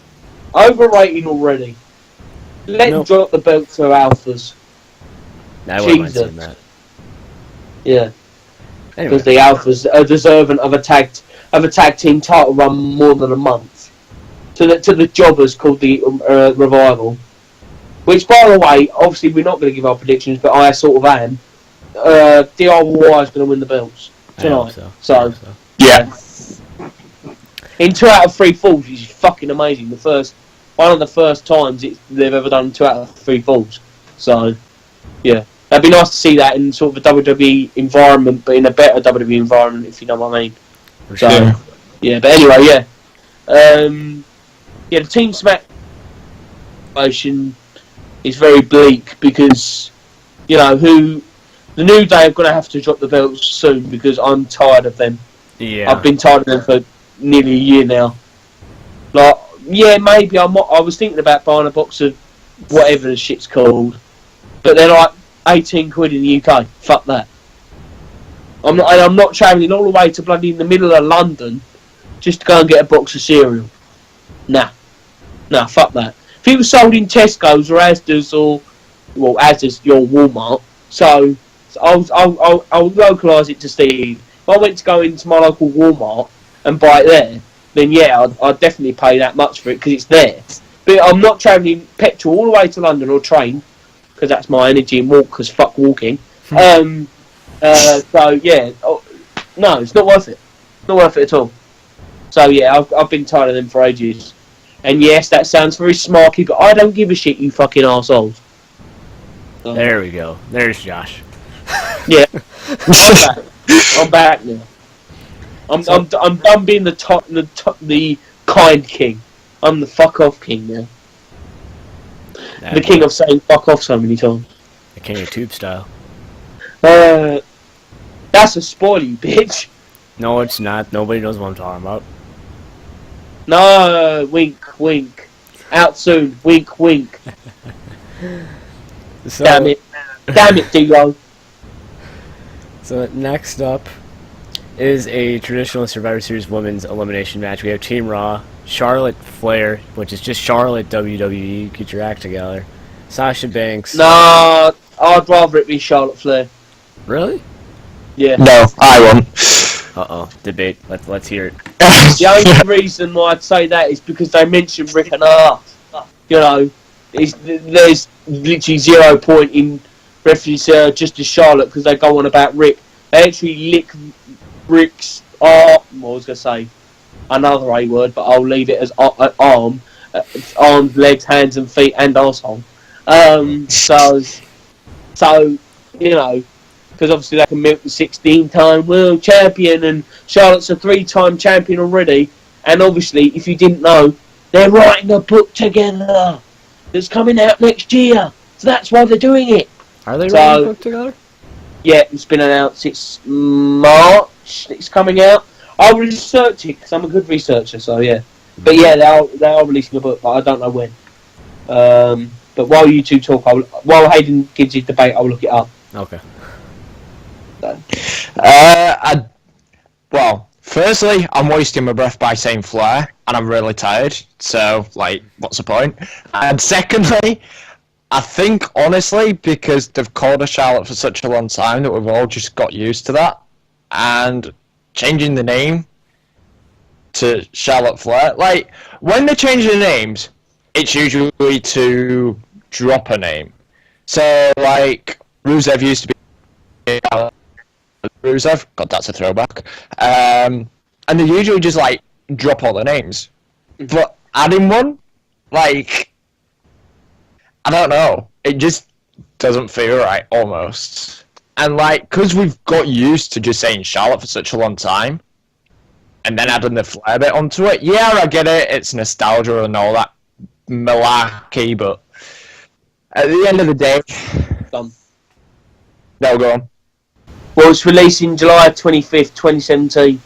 Overrating already. Let them drop the belt to Alphas. I wouldn't mind seeing that. Yeah. Anyway. Because the Alphas are deserving of a tag team title run more than a month. To the jobbers called the Revival. Which, by the way, obviously we're not going to give our predictions, but I sort of am. DIY is going to win the belts tonight. So, yeah. In 2 out of 3 falls, which is fucking amazing. One of the first times they've ever done 2 out of 3 falls. So, yeah. It'd be nice to see that in sort of a WWE environment, but in a better WWE environment, if you know what I mean. For sure. Yeah, but anyway, yeah. The Team Smack motion is very bleak because, the New Day are going to have to drop the belts soon because I'm tired of them. Yeah. I've been tired of them for nearly a year now. Like, yeah, maybe I was thinking about buying a box of whatever the shit's called, but they're like 18 quid in the UK. Fuck that. I'm not travelling all the way to bloody in the middle of London just to go and get a box of cereal. Nah, fuck that. If it was sold in Tesco's or Asda's Asda's your Walmart, so I'll localise it to Steve. If I went to go into my local Walmart and buy it there, then yeah, I'd definitely pay that much for it because it's there. But I'm not travelling petrol all the way to London or train, because that's my energy and walk, because fuck walking. So yeah, no, it's not worth it. Not worth it at all. So yeah, I've been tired of them for ages. And yes, that sounds very smarky, but I don't give a shit, you fucking arseholes. There we go. There's Josh. Yeah, I'm back now. I'm done being the kind king. I'm the fuck off king now. The king of saying fuck off so many times. The king of tube style. That's a spoiler, you bitch. No, it's not. Nobody knows what I'm talking about. No, wink, wink. Out soon, wink, wink. So, damn it, D-Lo. So next up is a traditional Survivor Series women's elimination match. We have Team Raw, Charlotte Flair, which is just Charlotte WWE. Get your act together. Sasha Banks. Nah, I'd rather it be Charlotte Flair. Really? Yeah. No, I won't. Uh-oh. Debate. Let's hear it. The only reason why I'd say that is because they mentioned Rick and Art. You know, there's literally 0 point in reference just as Charlotte because they go on about Rick. They actually lick Rick's arm. What was I going to say? Another A word, but I'll leave it as arms, legs, hands and feet and arsehole. So, you know, because obviously they can milk the 16-time world champion and Charlotte's a 3-time champion already. And obviously, if you didn't know, they're writing a book together that's coming out next year. So that's why they're doing it. Are they writing a book together? Yeah, it's been announced. It's March. It's coming out. I'll research it because I'm a good researcher. So yeah, but yeah, they are releasing a book, but I don't know when. But while you two talk, while Haydn gives his debate, I'll look it up. Okay. So. Well, firstly, I'm wasting my breath by saying Flair, and I'm really tired. So, like, what's the point? And secondly, I think, honestly, because they've called her Charlotte for such a long time that we've all just got used to that. And changing the name to Charlotte Flair, like, when they change the names, it's usually to drop a name. So, like, Rusev used to be Rusev. God, that's a throwback. And they usually just, like, drop all the names. But adding one, like, I don't know. It just doesn't feel right, almost. And, like, because we've got used to just saying Charlotte for such a long time, and then adding the Flair bit onto it, yeah, I get it. It's nostalgia and all that malarkey, but at the end of the day... Done. No, go on. Well, it's releasing July 25th, 2017.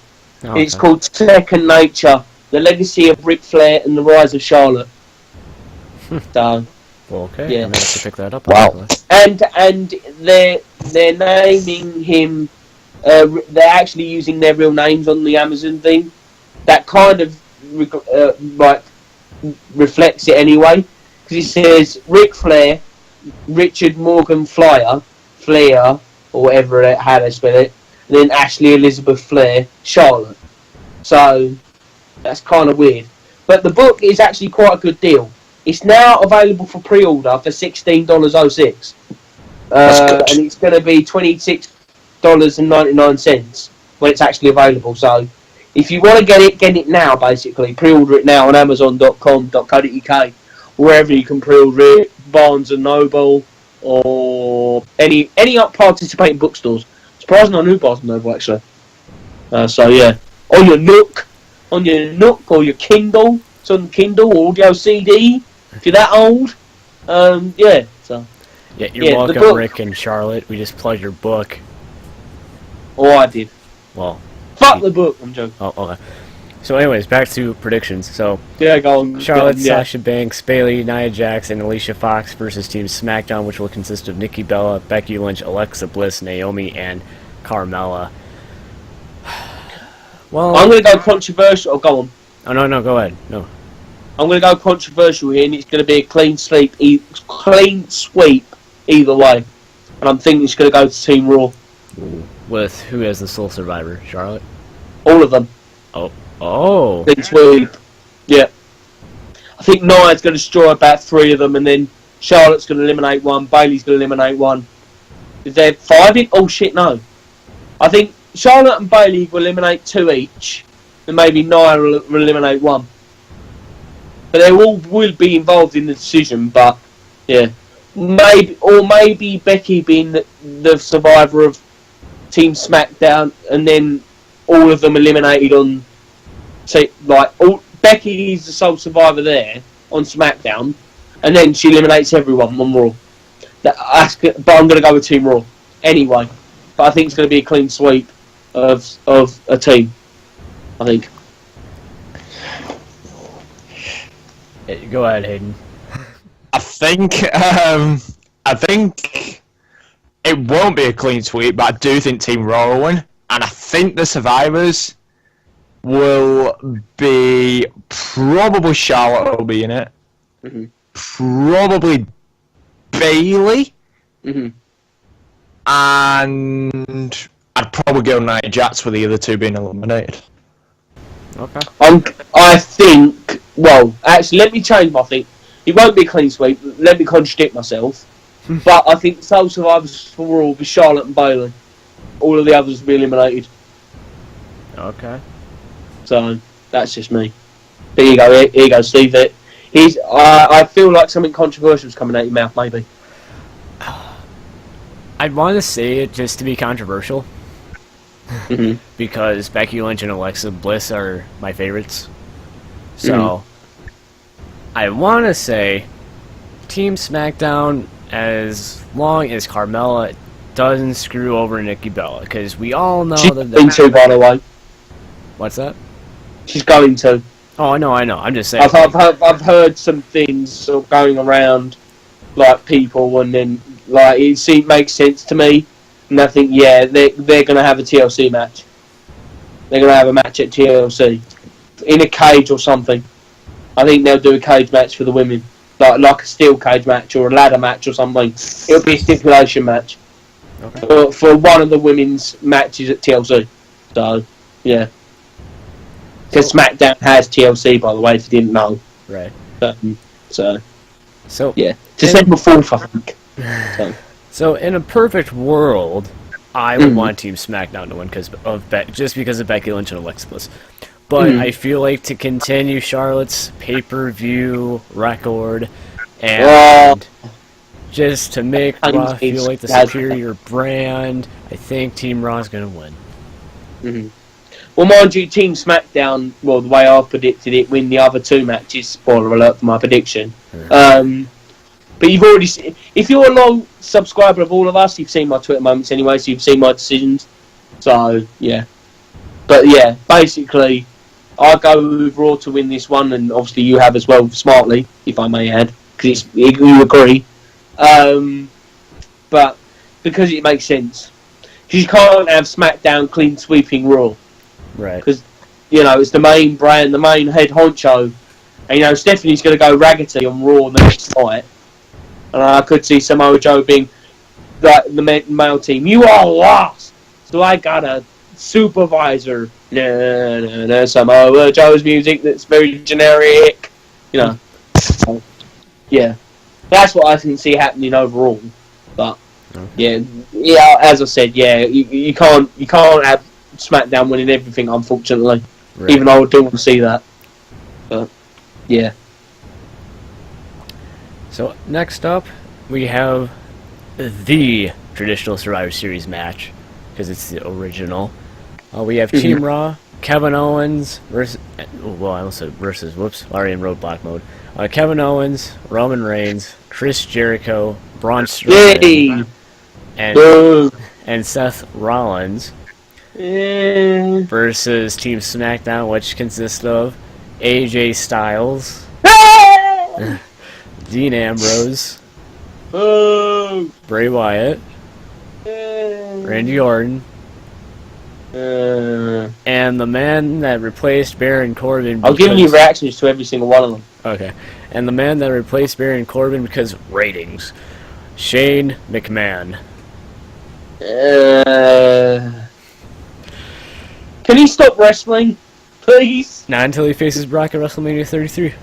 Oh, okay. It's called Second Nature, The Legacy of Ric Flair and the Rise of Charlotte. So, Well, okay. yeah. I'm gonna have to pick that up. Wow. And they're naming him. They're actually using their real names on the Amazon thing. That kind of like reflects it anyway, because it says Ric Flair, Richard Morgan Flair, or whatever how they spell it, and then Ashley Elizabeth Flair, Charlotte. So that's kind of weird. But the book is actually quite a good deal. It's now available for pre-order for $16.06. And it's going to be $26.99 when it's actually available. So if you want to get it now, basically. Pre-order it now on amazon.com.co.uk, wherever you can pre-order it, Barnes & Noble, or any participating bookstores. Surprising I knew Barnes & Noble, actually. So yeah, on your Nook or your Kindle. It's on Kindle, audio CD, if you're that old. Yeah, so. Yeah, you're welcome, Rick and Charlotte. We just plugged your book. Oh, I did. Well. Fuck the book, I'm joking. Oh, okay. So anyways, back to predictions. So, yeah, go on. Charlotte, yeah. Sasha Banks, Bayley, Nia Jax, and Alicia Fox versus Team SmackDown, which will consist of Nikki Bella, Becky Lynch, Alexa Bliss, Naomi, and Carmella. Well, I'm going to go controversial. Oh, go on. Oh, no, go ahead. No. I'm going to go controversial here, and it's going to be a clean sweep either way. And I'm thinking it's going to go to Team Raw. With who as the sole survivor? Charlotte? All of them. Oh. Clean sweep. Yeah. I think Nia's going to destroy about 3 of them, and then Charlotte's going to eliminate 1, Bayley's going to eliminate 1. Is there 5 in? Oh shit, no. I think Charlotte and Bayley will eliminate 2 each, and maybe Nia will eliminate 1. But they all will be involved in the decision, but yeah. Maybe Becky being the survivor of Team SmackDown, and then all of them eliminated on, Becky's the sole survivor there on SmackDown, and then she eliminates everyone on Raw. But I'm going to go with Team Raw anyway. But I think it's going to be a clean sweep of a team. I think. Go ahead, Hayden. I think it won't be a clean sweep, but I do think Team Raw will win, and I think the survivors will be probably Charlotte will be in it, probably Bayley, and I'd probably go Nia Jax with the other 2 being eliminated. Okay. I think. Well, actually, let me change my thing. It won't be a clean sweep. Let me contradict myself. But I think sole survivors for Raw will be Charlotte and Bayley. All of the others will be eliminated. Okay. So that's just me. There you go. Here you go, Steve. I feel like something controversial is coming out your mouth. Maybe. I'd want to say it just to be controversial. Because Becky Lynch and Alexa Bliss are my favorites. So, I want to say Team SmackDown as long as Carmella doesn't screw over Nikki Bella. Because we all know She's that... going to, by the way. What's that? She's going to. Oh, I know. I'm just saying. I've heard some things sort of going around, like people, and then it makes sense to me. And I think, yeah, they're going to have a TLC match. They're going to have a match at TLC. In a cage or something. I think they'll do a cage match for the women. Like a steel cage match or a ladder match or something. It'll be a stipulation match. Okay. For one of the women's matches at TLC. So, yeah. Because SmackDown has TLC, by the way, if you didn't know. Right. So yeah. December 4th, I think. So, in a perfect world, I would want Team SmackDown to win just because of Becky Lynch and Alexa Bliss. But I feel like to continue Charlotte's pay-per-view record and just to make Raw feel like the superior brand, I think Team Raw is going to win. Well, mind you, Team SmackDown, the way I predicted it, win the other 2 matches. Spoiler alert for my prediction. But you've already seen, if you're a long subscriber of all of us, you've seen my Twitter moments anyway, so you've seen my decisions. So, yeah. But, yeah, basically, I go with Raw to win this one, and obviously you have as well, smartly, if I may add, because you agree. But because it makes sense. Because you can't have SmackDown clean sweeping Raw. Right. Because, it's the main brand, the main head honcho. And, Stephanie's going to go raggedy on Raw the next night. And I could see Samoa Joe being like the male team. You are lost! So I got a supervisor. No, Samoa Joe's music that's very generic. So, yeah. That's what I can see happening overall. But, yeah, as I said, yeah, you can't have SmackDown winning everything, unfortunately. Right. Even though I do want to see that. But, yeah. So, next up, we have the traditional Survivor Series match, because it's the original. We have Team Raw, Kevin Owens versus... Well, I almost said versus, whoops, already in roadblock mode. Kevin Owens, Roman Reigns, Chris Jericho, Braun Strowman, and Seth Rollins versus Team SmackDown, which consists of AJ Styles, Dean Ambrose, Bray Wyatt, Randy Orton, And the man that replaced Baron Corbin. I'm giving you reactions to every single one of them. Okay. And the man that replaced Baron Corbin because ratings. Shane McMahon. Can he stop wrestling, please? Not until he faces Brock at WrestleMania 33.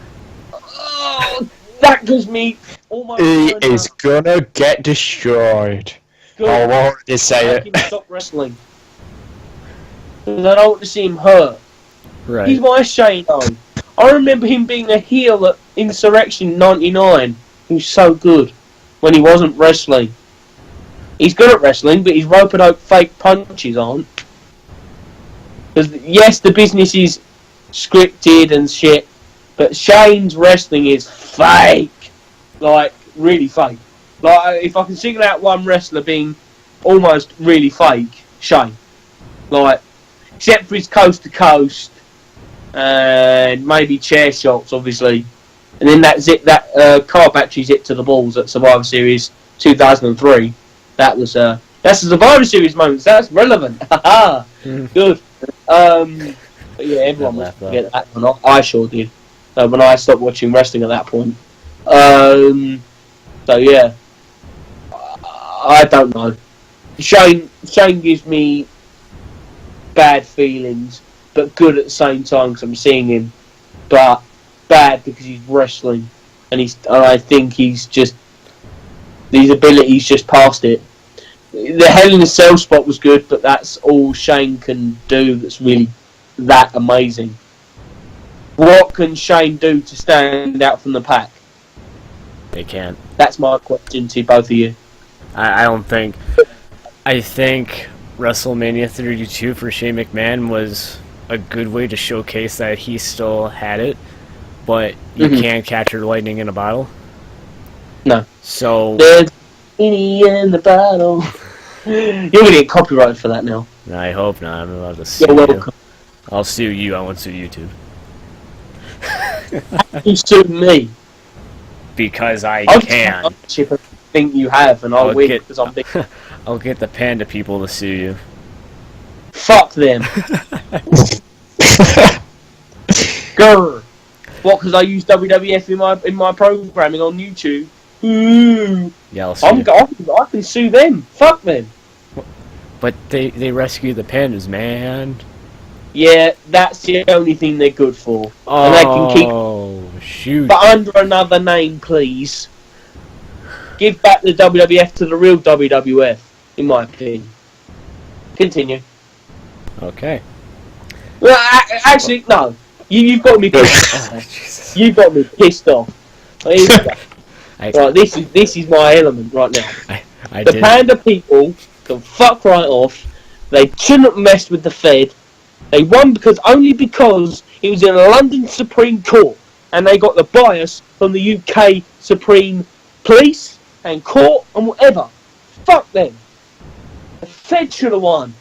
Oh, that gives me all my. He is gonna get destroyed. I won't just say it. Can he stop wrestling? Because I don't want to see him hurt. Right. He's my Shane though. I remember him being a heel at Insurrection '99. He was so good when he wasn't wrestling. He's good at wrestling, but his rope-a-dope fake punches aren't. Because yes, the business is scripted and shit, but Shane's wrestling is fake, like really fake. Like if I can single out one wrestler being almost really fake, Shane. Like except for his coast to coast and maybe chair shots, obviously, and then that car battery zip to the balls at Survivor Series 2003. That's the Survivor Series moments. That's relevant. Haha. Good. But yeah, everyone must forget that one. I sure did. When I stopped watching wrestling at that point. So yeah, I don't know. Shane gives me bad feelings, but good at the same time because I'm seeing him. But bad because he's wrestling, and I think he's just these abilities just past it. The Hell in a Cell spot was good, but that's all Shane can do. That's really that amazing. What can Shane do to stand out from the pack? They can't. That's my question to both of you. I don't think. I think WrestleMania 32 for Shane McMahon was a good way to showcase that he still had it, but you can't capture lightning in a bottle. No. So there's genie in the bottle. You're gonna get copyrighted for that now. I hope not. I'm about to sue you. I'll sue you. I won't sue YouTube. You sue me because I can. I think you have, and I'll win because I'm big. I'll get the panda people to sue you. Fuck them. Grr. What? Because I use WWF in my programming on YouTube. Ooh. Yeah, I'll sue you. I can sue them. Fuck them. But they rescue the pandas, man. Yeah, that's the only thing they're good for. Oh, and they can keep. Shoot. But under another name, please. Give back the WWF to the real WWF, in my opinion. Continue. Okay. Well, actually, no. You've got me pissed off. You've got me pissed off. Right, this is my element right now. The panda people can fuck right off. They shouldn't mess with the Fed. They won only because it was in a London Supreme Court, and they got the bias from the UK Supreme Police and Court and whatever. Fuck them. The Fed should have won,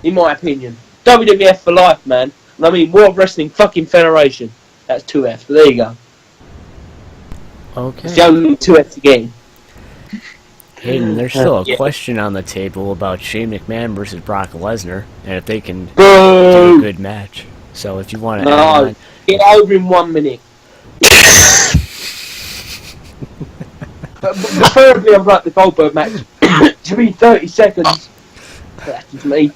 in my opinion. WWF for life, man. I mean, World Wrestling fucking Federation. That's 2F. But there you go. Okay. It's the only 2F again. Hayden, there's still a question on the table about Shane McMahon versus Brock Lesnar, and if they can do a good match. So if you want to add on, get over in 1 minute. But preferably, I'd like the Goldberg match to be 30 seconds. That's just me.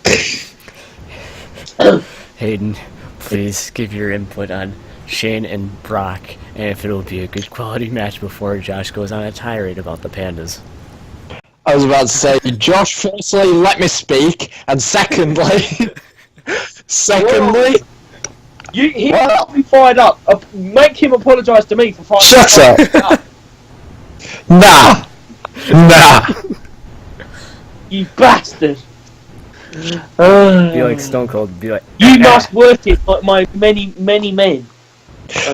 Hayden, please give your input on Shane and Brock, and if it'll be a good quality match before Josh goes on a tirade about the pandas. I was about to say, Josh, firstly, let me speak, and secondly, he got me fired up. Make him apologise to me for firing Shut up. Nah. You bastard. Be like Stone Cold, be like... You must work it like my many men.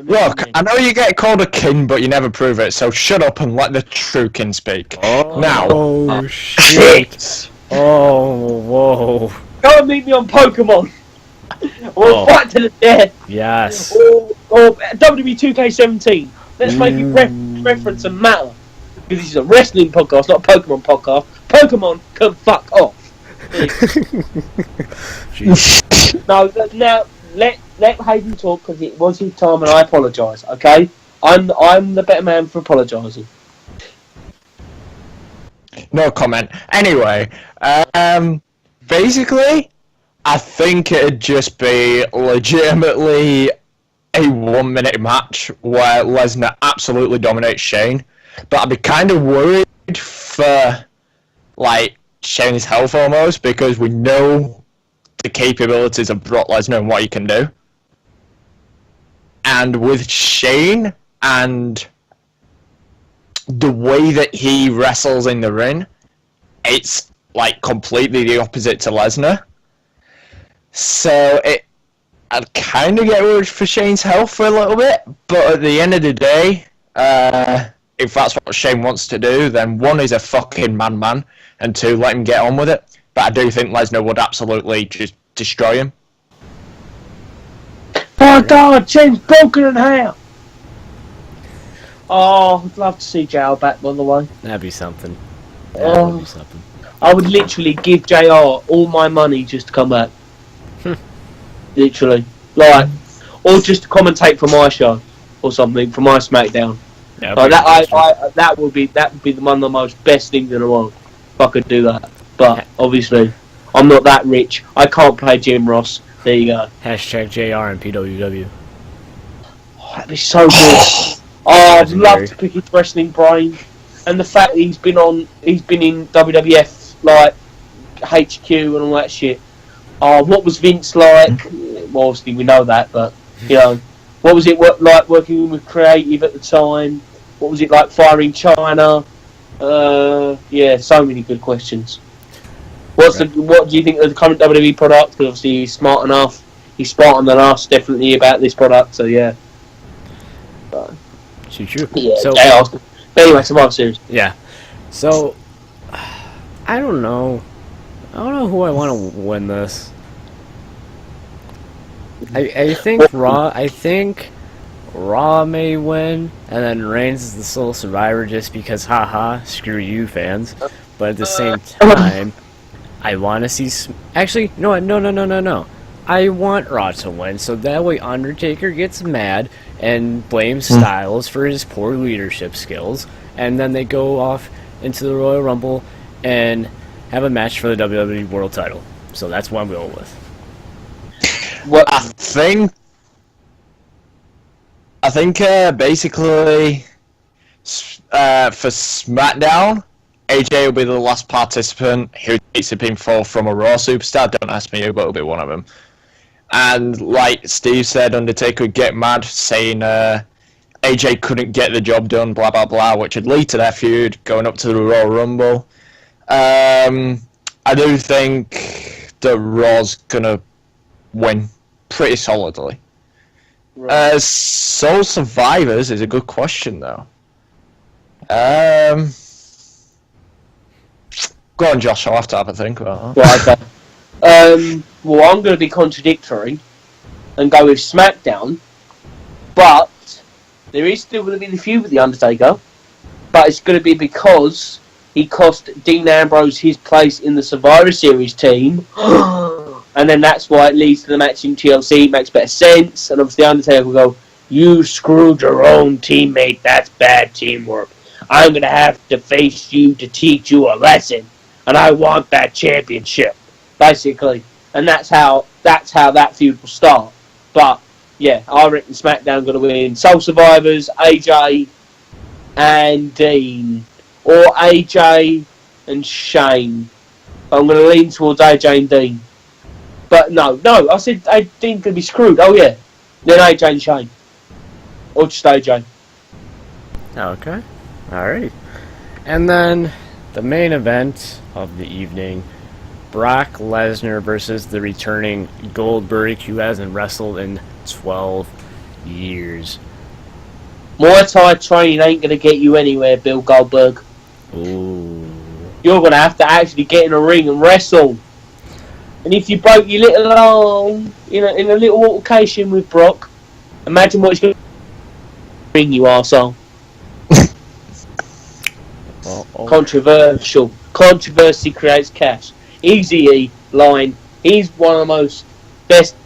Look, I know you get called a king, but you never prove it, so shut up and let the true king speak. Oh, shit. Oh, whoa. Go and meet me on Pokemon. We'll fight to the death. Yes. Or WWE 2K17. Let's make it reference and matter. Because this is a wrestling podcast, not a Pokemon podcast. Pokemon can fuck off. No, now let Haydn talk because it was his time, and I apologise. Okay, I'm the better man for apologising. No comment. Anyway, basically, I think it'd just be legitimately a 1 minute match where Lesnar absolutely dominates Shane. But I'd be kind of worried for, like, Shane's health almost, because we know the capabilities of Brock Lesnar and what he can do. And with Shane and the way that he wrestles in the ring, it's like completely the opposite to Lesnar. So I'd kind of get worried for Shane's health for a little bit, but at the end of the day, if that's what Shane wants to do, then one, is a fucking man, and two, let him get on with it. But I do think Lesnar would absolutely just destroy him. Oh God, Shane's broken in half. Oh, I'd love to see JR back, by the way. That'd be something. Oh. Would be something. I would literally give JR all my money just to come back. Literally. Like, or just to commentate for my show or something, for my SmackDown. Yeah, Like that would be one of the most best things in the world if I could do that. But obviously, I'm not that rich. I can't play Jim Ross. There you go. Hashtag JR and PWW. Oh, that'd be so good. Oh, I'd love to pick his wrestling brain, and the fact that he's been in WWF like HQ and all that shit. Oh, what was Vince like? Well, obviously we know that, but you know, what was it like working with creative at the time? What was it like firing China? Yeah, so many good questions. What do you think of the current WWE product? Because obviously he's smart enough. He's smarter than us, definitely, about this product. So yeah. True. Yeah. So, but anyway, Survivor Series. Yeah. So, I don't know. I don't know who I want to win this. I think Raw. I think Raw may win, and then Reigns is the sole survivor, just because, haha, screw you, fans. But at the same time, I want to see. Actually, no. I want Raw to win, so that way Undertaker gets mad and blames Styles for his poor leadership skills, and then they go off into the Royal Rumble and have a match for the WWE World Title. So that's what I'm going with. Well, I think basically for SmackDown, AJ will be the last participant who takes a pinfall from a Raw superstar. Don't ask me who, but it'll be one of them. And like Steve said, Undertaker would get mad, saying AJ couldn't get the job done, blah blah blah, which would lead to their feud going up to the Royal Rumble. I do think that Raw's gonna win pretty solidly. Right. Sole survivors is a good question though. Go on, Josh. I'll have to have a think about that. Right, okay. Well, I'm going to be contradictory and go with SmackDown, but there is still going to be the feud with The Undertaker, but it's going to be because he cost Dean Ambrose his place in the Survivor Series team, and then that's why it leads to the match in TLC. It makes better sense, and obviously The Undertaker will go, "You screwed your own teammate, that's bad teamwork. I'm going to have to face you to teach you a lesson, and I want that championship," basically. And that's how that feud will start. But yeah, I reckon SmackDown going to win. Sole survivors: AJ and Dean, or AJ and Shane. I'm going to lean towards AJ and Dean. But no, I said Dean's going to be screwed. Oh yeah, then AJ and Shane, or just AJ. Okay, alright. And then the main event of the evening. Brock Lesnar versus the returning Goldberg, who hasn't wrestled in 12 years. Muay Thai training ain't going to get you anywhere, Bill Goldberg. Ooh. You're going to have to actually get in a ring and wrestle. And if you broke your little arm in a little altercation with Brock, imagine what he's going to bring you, arsehole. Controversial. Controversy creates cash. Easy line. He's one of the most best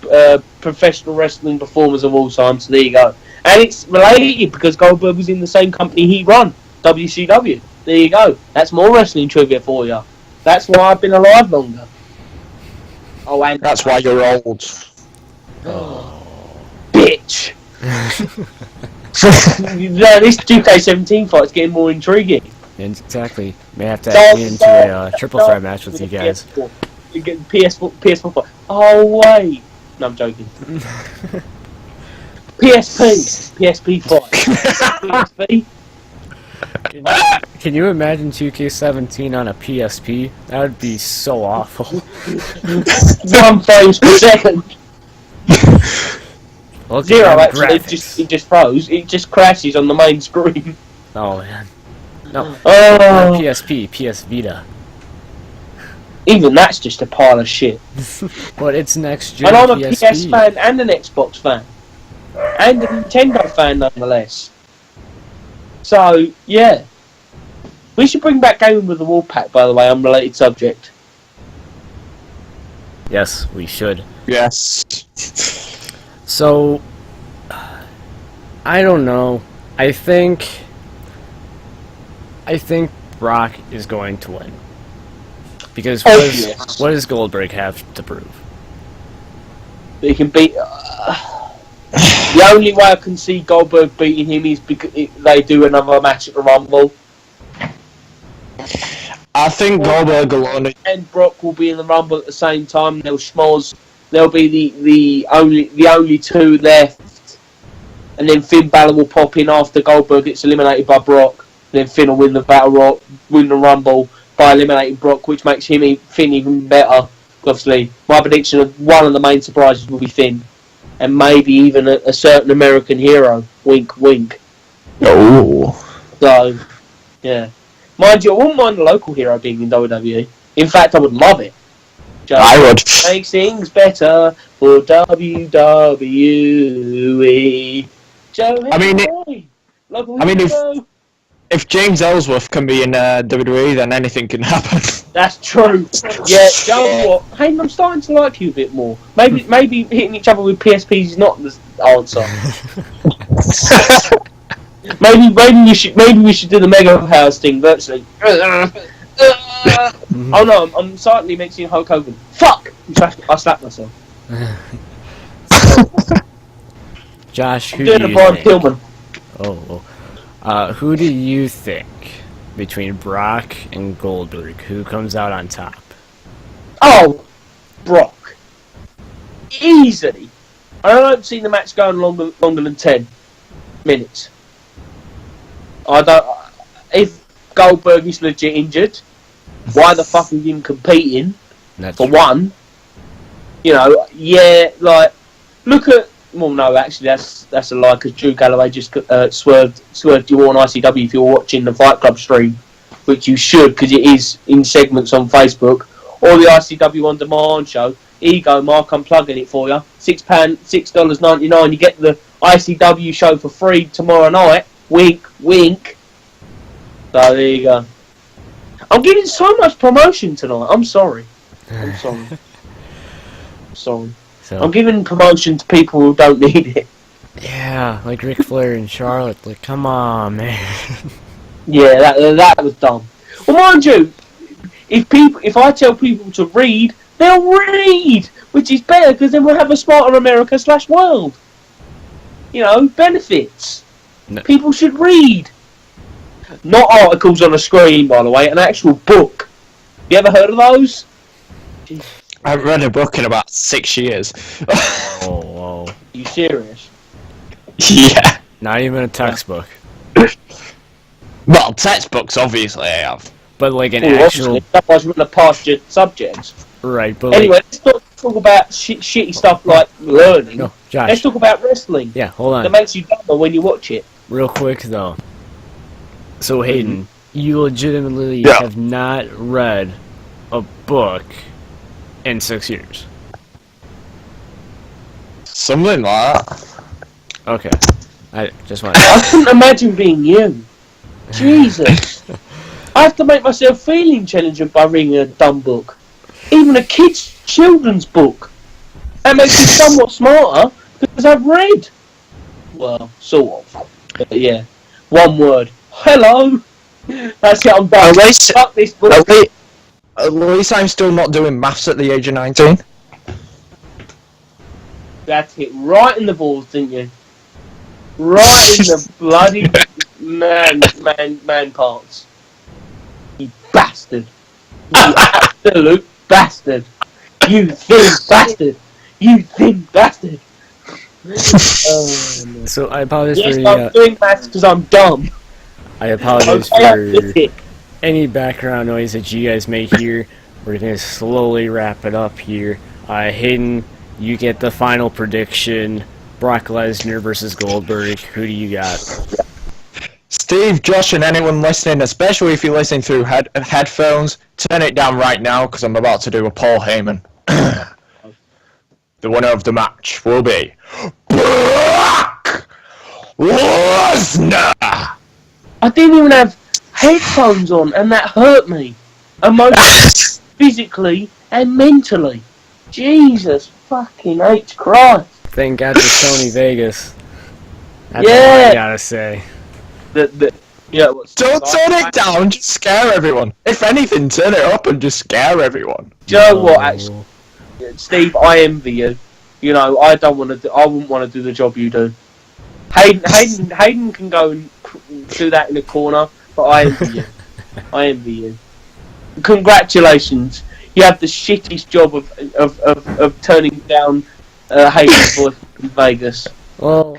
professional wrestling performers of all time. So there you go. And it's related because Goldberg was in the same company he run, WCW. There you go. That's more wrestling trivia for you. That's why I've been alive longer. Oh, and That's why you're old. Bitch. This 2K17 fight's getting more intriguing. Exactly. May have to get into a triple threat match with you guys. You get PS4 fight. Oh wait. No, I'm joking. PSP fight. PSP. Can you imagine 2K17 on a PSP? That would be so awful. 1 frames per second. Look Zero at the actually. graphics. It just froze. It just crashes on the main screen. Oh man. No. Oh. Not PSP, PS Vita. Even that's just a pile of shit. But it's next gen And I'm a PSP. PS fan and an Xbox fan. And a Nintendo fan nonetheless. So, yeah. We should bring back Gaming with the Wolfpack, by the way, unrelated subject. Yes, we should. Yes. So, I don't know. I think Brock is going to win. Because what does Goldberg have to prove? He can beat... the only way I can see Goldberg beating him is because they do another match at the Rumble. I think Goldberg alone. And Brock will be in the Rumble at the same time. They'll schmoz. They'll be the only two left. And then Finn Balor will pop in after Goldberg gets eliminated by Brock. Then Finn will win the Rumble by eliminating Brock, which makes Finn even better. Obviously, my prediction of one of the main surprises will be Finn. And maybe even a certain American hero. Wink, wink. Oh. So, yeah. Mind you, I wouldn't mind a local hero being in WWE. In fact, I would love it. I would. Makes things better for WWE. If James Ellsworth can be in WWE, then anything can happen. That's true. Yeah, Joe, what? Hayden, I'm starting to like you a bit more. Maybe hitting each other with PSPs is not the answer. maybe we should do the Mega Powers thing virtually. Oh no, I'm slightly mixing Hulk Hogan. Fuck! I slapped myself. Josh, who doing do a you Brian think? Pillman. Who do you think between Brock and Goldberg, who comes out on top? Oh, Brock. Easy. I don't see the match going longer than 10 minutes. I don't. If Goldberg is legit injured, why the fuck are you even competing? That's for true. one? You know, yeah, like look at. Well, no, actually, that's a lie because Drew Galloway just swerved you on ICW if you're watching the Fight Club stream, which you should because it is in segments on Facebook or the ICW On Demand show. Here you go, Mark. I'm plugging it for you. $6.99. You get the ICW show for free tomorrow night. Wink, wink. So there you go. I'm getting so much promotion tonight. I'm sorry. I'm sorry. Sorry. So, I'm giving promotion to people who don't need it. yeah, like Ric Flair and Charlotte. Like, come on, man. Yeah, that was dumb. Well, mind you, if I tell people to read, they'll read, which is better because then we'll have a smarter America / world. You know, benefits. No. People should read. Not articles on a screen, by the way, an actual book. You ever heard of those? I haven't read a book in about 6 years. Oh, whoa. You serious? Yeah. Not even a textbook. Well, textbooks, obviously, I have. But like an Well, actual... obviously, otherwise you're going to pass your subjects. Right, but Anyway, like... let's not talk about shitty stuff like learning. No, Josh. Let's talk about wrestling. Yeah, hold That on. makes you dumber when you watch it. Real quick, though. So, Hayden, you legitimately Yeah. have not read a book in 6 years. Something like that. Okay. I just want I couldn't imagine being you. Jesus. I have to make myself feel intelligent by reading a dumb book. even a kid's children's book. That makes me somewhat smarter because I've read. Well, sort of. But yeah, one word. Hello. That's it. I'm done. Fuck this book. At least I'm still not doing maths at the age of 19. That hit right in the balls, didn't you? Right in the bloody man parts. You bastard. You absolute bastard. You thin bastard. You thin bastard. So I apologize Yes, for I'm doing maths because I'm dumb. I apologize Okay, for any background noise that you guys may hear. We're gonna slowly wrap it up here. Haydn, you get the final prediction. Brock Lesnar versus Goldberg. Who do you got? Steve, Josh, and anyone listening, especially if you're listening through headphones, turn it down right now because I'm about to do a Paul Heyman. The winner of the match will be Brock Lesnar. I didn't even have headphones on, and that hurt me. Emotionally, physically, and mentally. Jesus fucking H Christ. Thank God for Sony Vegas. That's all Yeah. I gotta say. Don't turn it down, just scare everyone. If anything, turn it up and just scare everyone. Do you know what, actually, Steve, I envy you. You know, I wouldn't want to do the job you do. Hayden can go and do that in the corner, but I envy you. I envy you. Congratulations. You have the shittiest job of turning down Hayden's voice in Vegas. Well,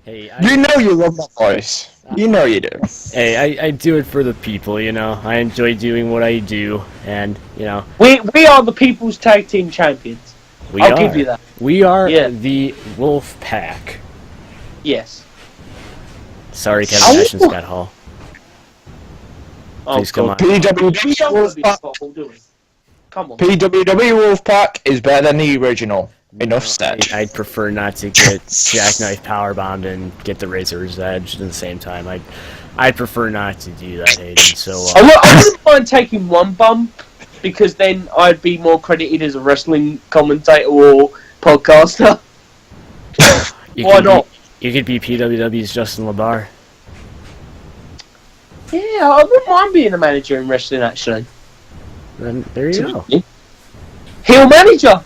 Hey, You know you love my voice. You know you do. hey, I do it for the people, you know. I enjoy doing what I do, and, you know. we are the People's Tag Team Champions. I'll give you that. We are the Wolf Pack. Yes. Sorry, Kevin Nash and Scott Hall. Please come on. PWW Wolfpack. Come on. PWW Wolfpack is better than the original. Enough said. I'd prefer not to get jackknife powerbombed and get the Razor's Edge at the same time. I'd prefer not to do that, Hayden. So I wouldn't mind taking one bump because then I'd be more credited as a wrestling commentator or podcaster. Why not? You could be PWW's Justin LaBar. Yeah, I wouldn't mind being a manager in wrestling, actually. Then there you go. Heel manager!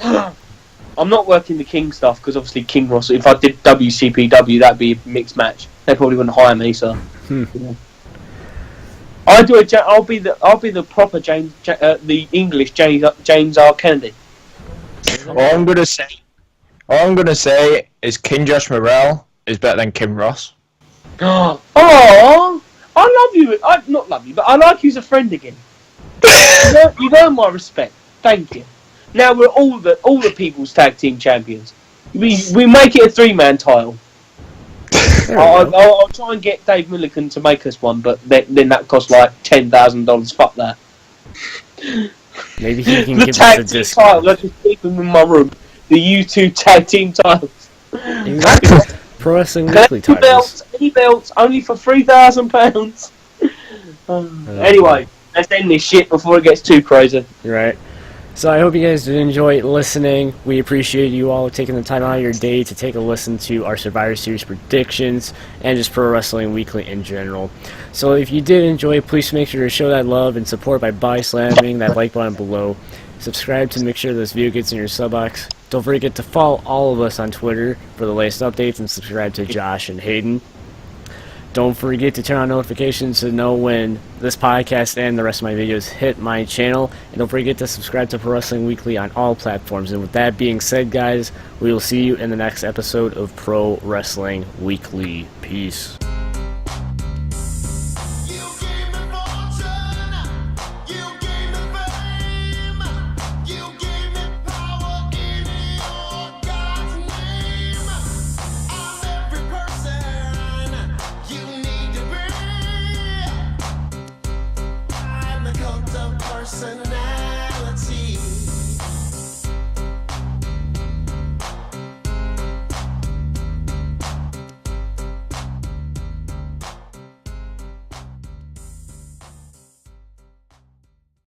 I'm not working the King stuff because obviously King Ross. If I did WCPW, that'd be a mixed match. They probably wouldn't hire me, so. I'll be the proper the English James R. Kennedy. All I'm gonna say is King Josh Morrell is better than Kim Ross. Oh, I love you. I not love you, but I like you as a friend again. You know my respect. Thank you. Now we're all the People's Tag Team Champions. We make it a 3-man title. I'll try and get Dave Milliken to make us one, but then that costs like $10,000. Fuck that. Maybe he can the give tag us a team discount. title. I just keep them in my room. The U2 tag team titles. Pro Wrestling Weekly titles. Any belts, only for £3,000. Anyway, let's end this shit before it gets too crazy. Right. So I hope you guys did enjoy listening. We appreciate you all taking the time out of your day to take a listen to our Survivor Series predictions and just Pro Wrestling Weekly in general. So if you did enjoy, please make sure to show that love and support by slamming that like button below. Subscribe to make sure this video gets in your sub box. Don't forget to follow all of us on Twitter for the latest updates and subscribe to Josh and Hayden. Don't forget to turn on notifications to know when this podcast and the rest of my videos hit my channel. And don't forget to subscribe to Pro Wrestling Weekly on all platforms. And with that being said, guys, we will see you in the next episode of Pro Wrestling Weekly. Peace.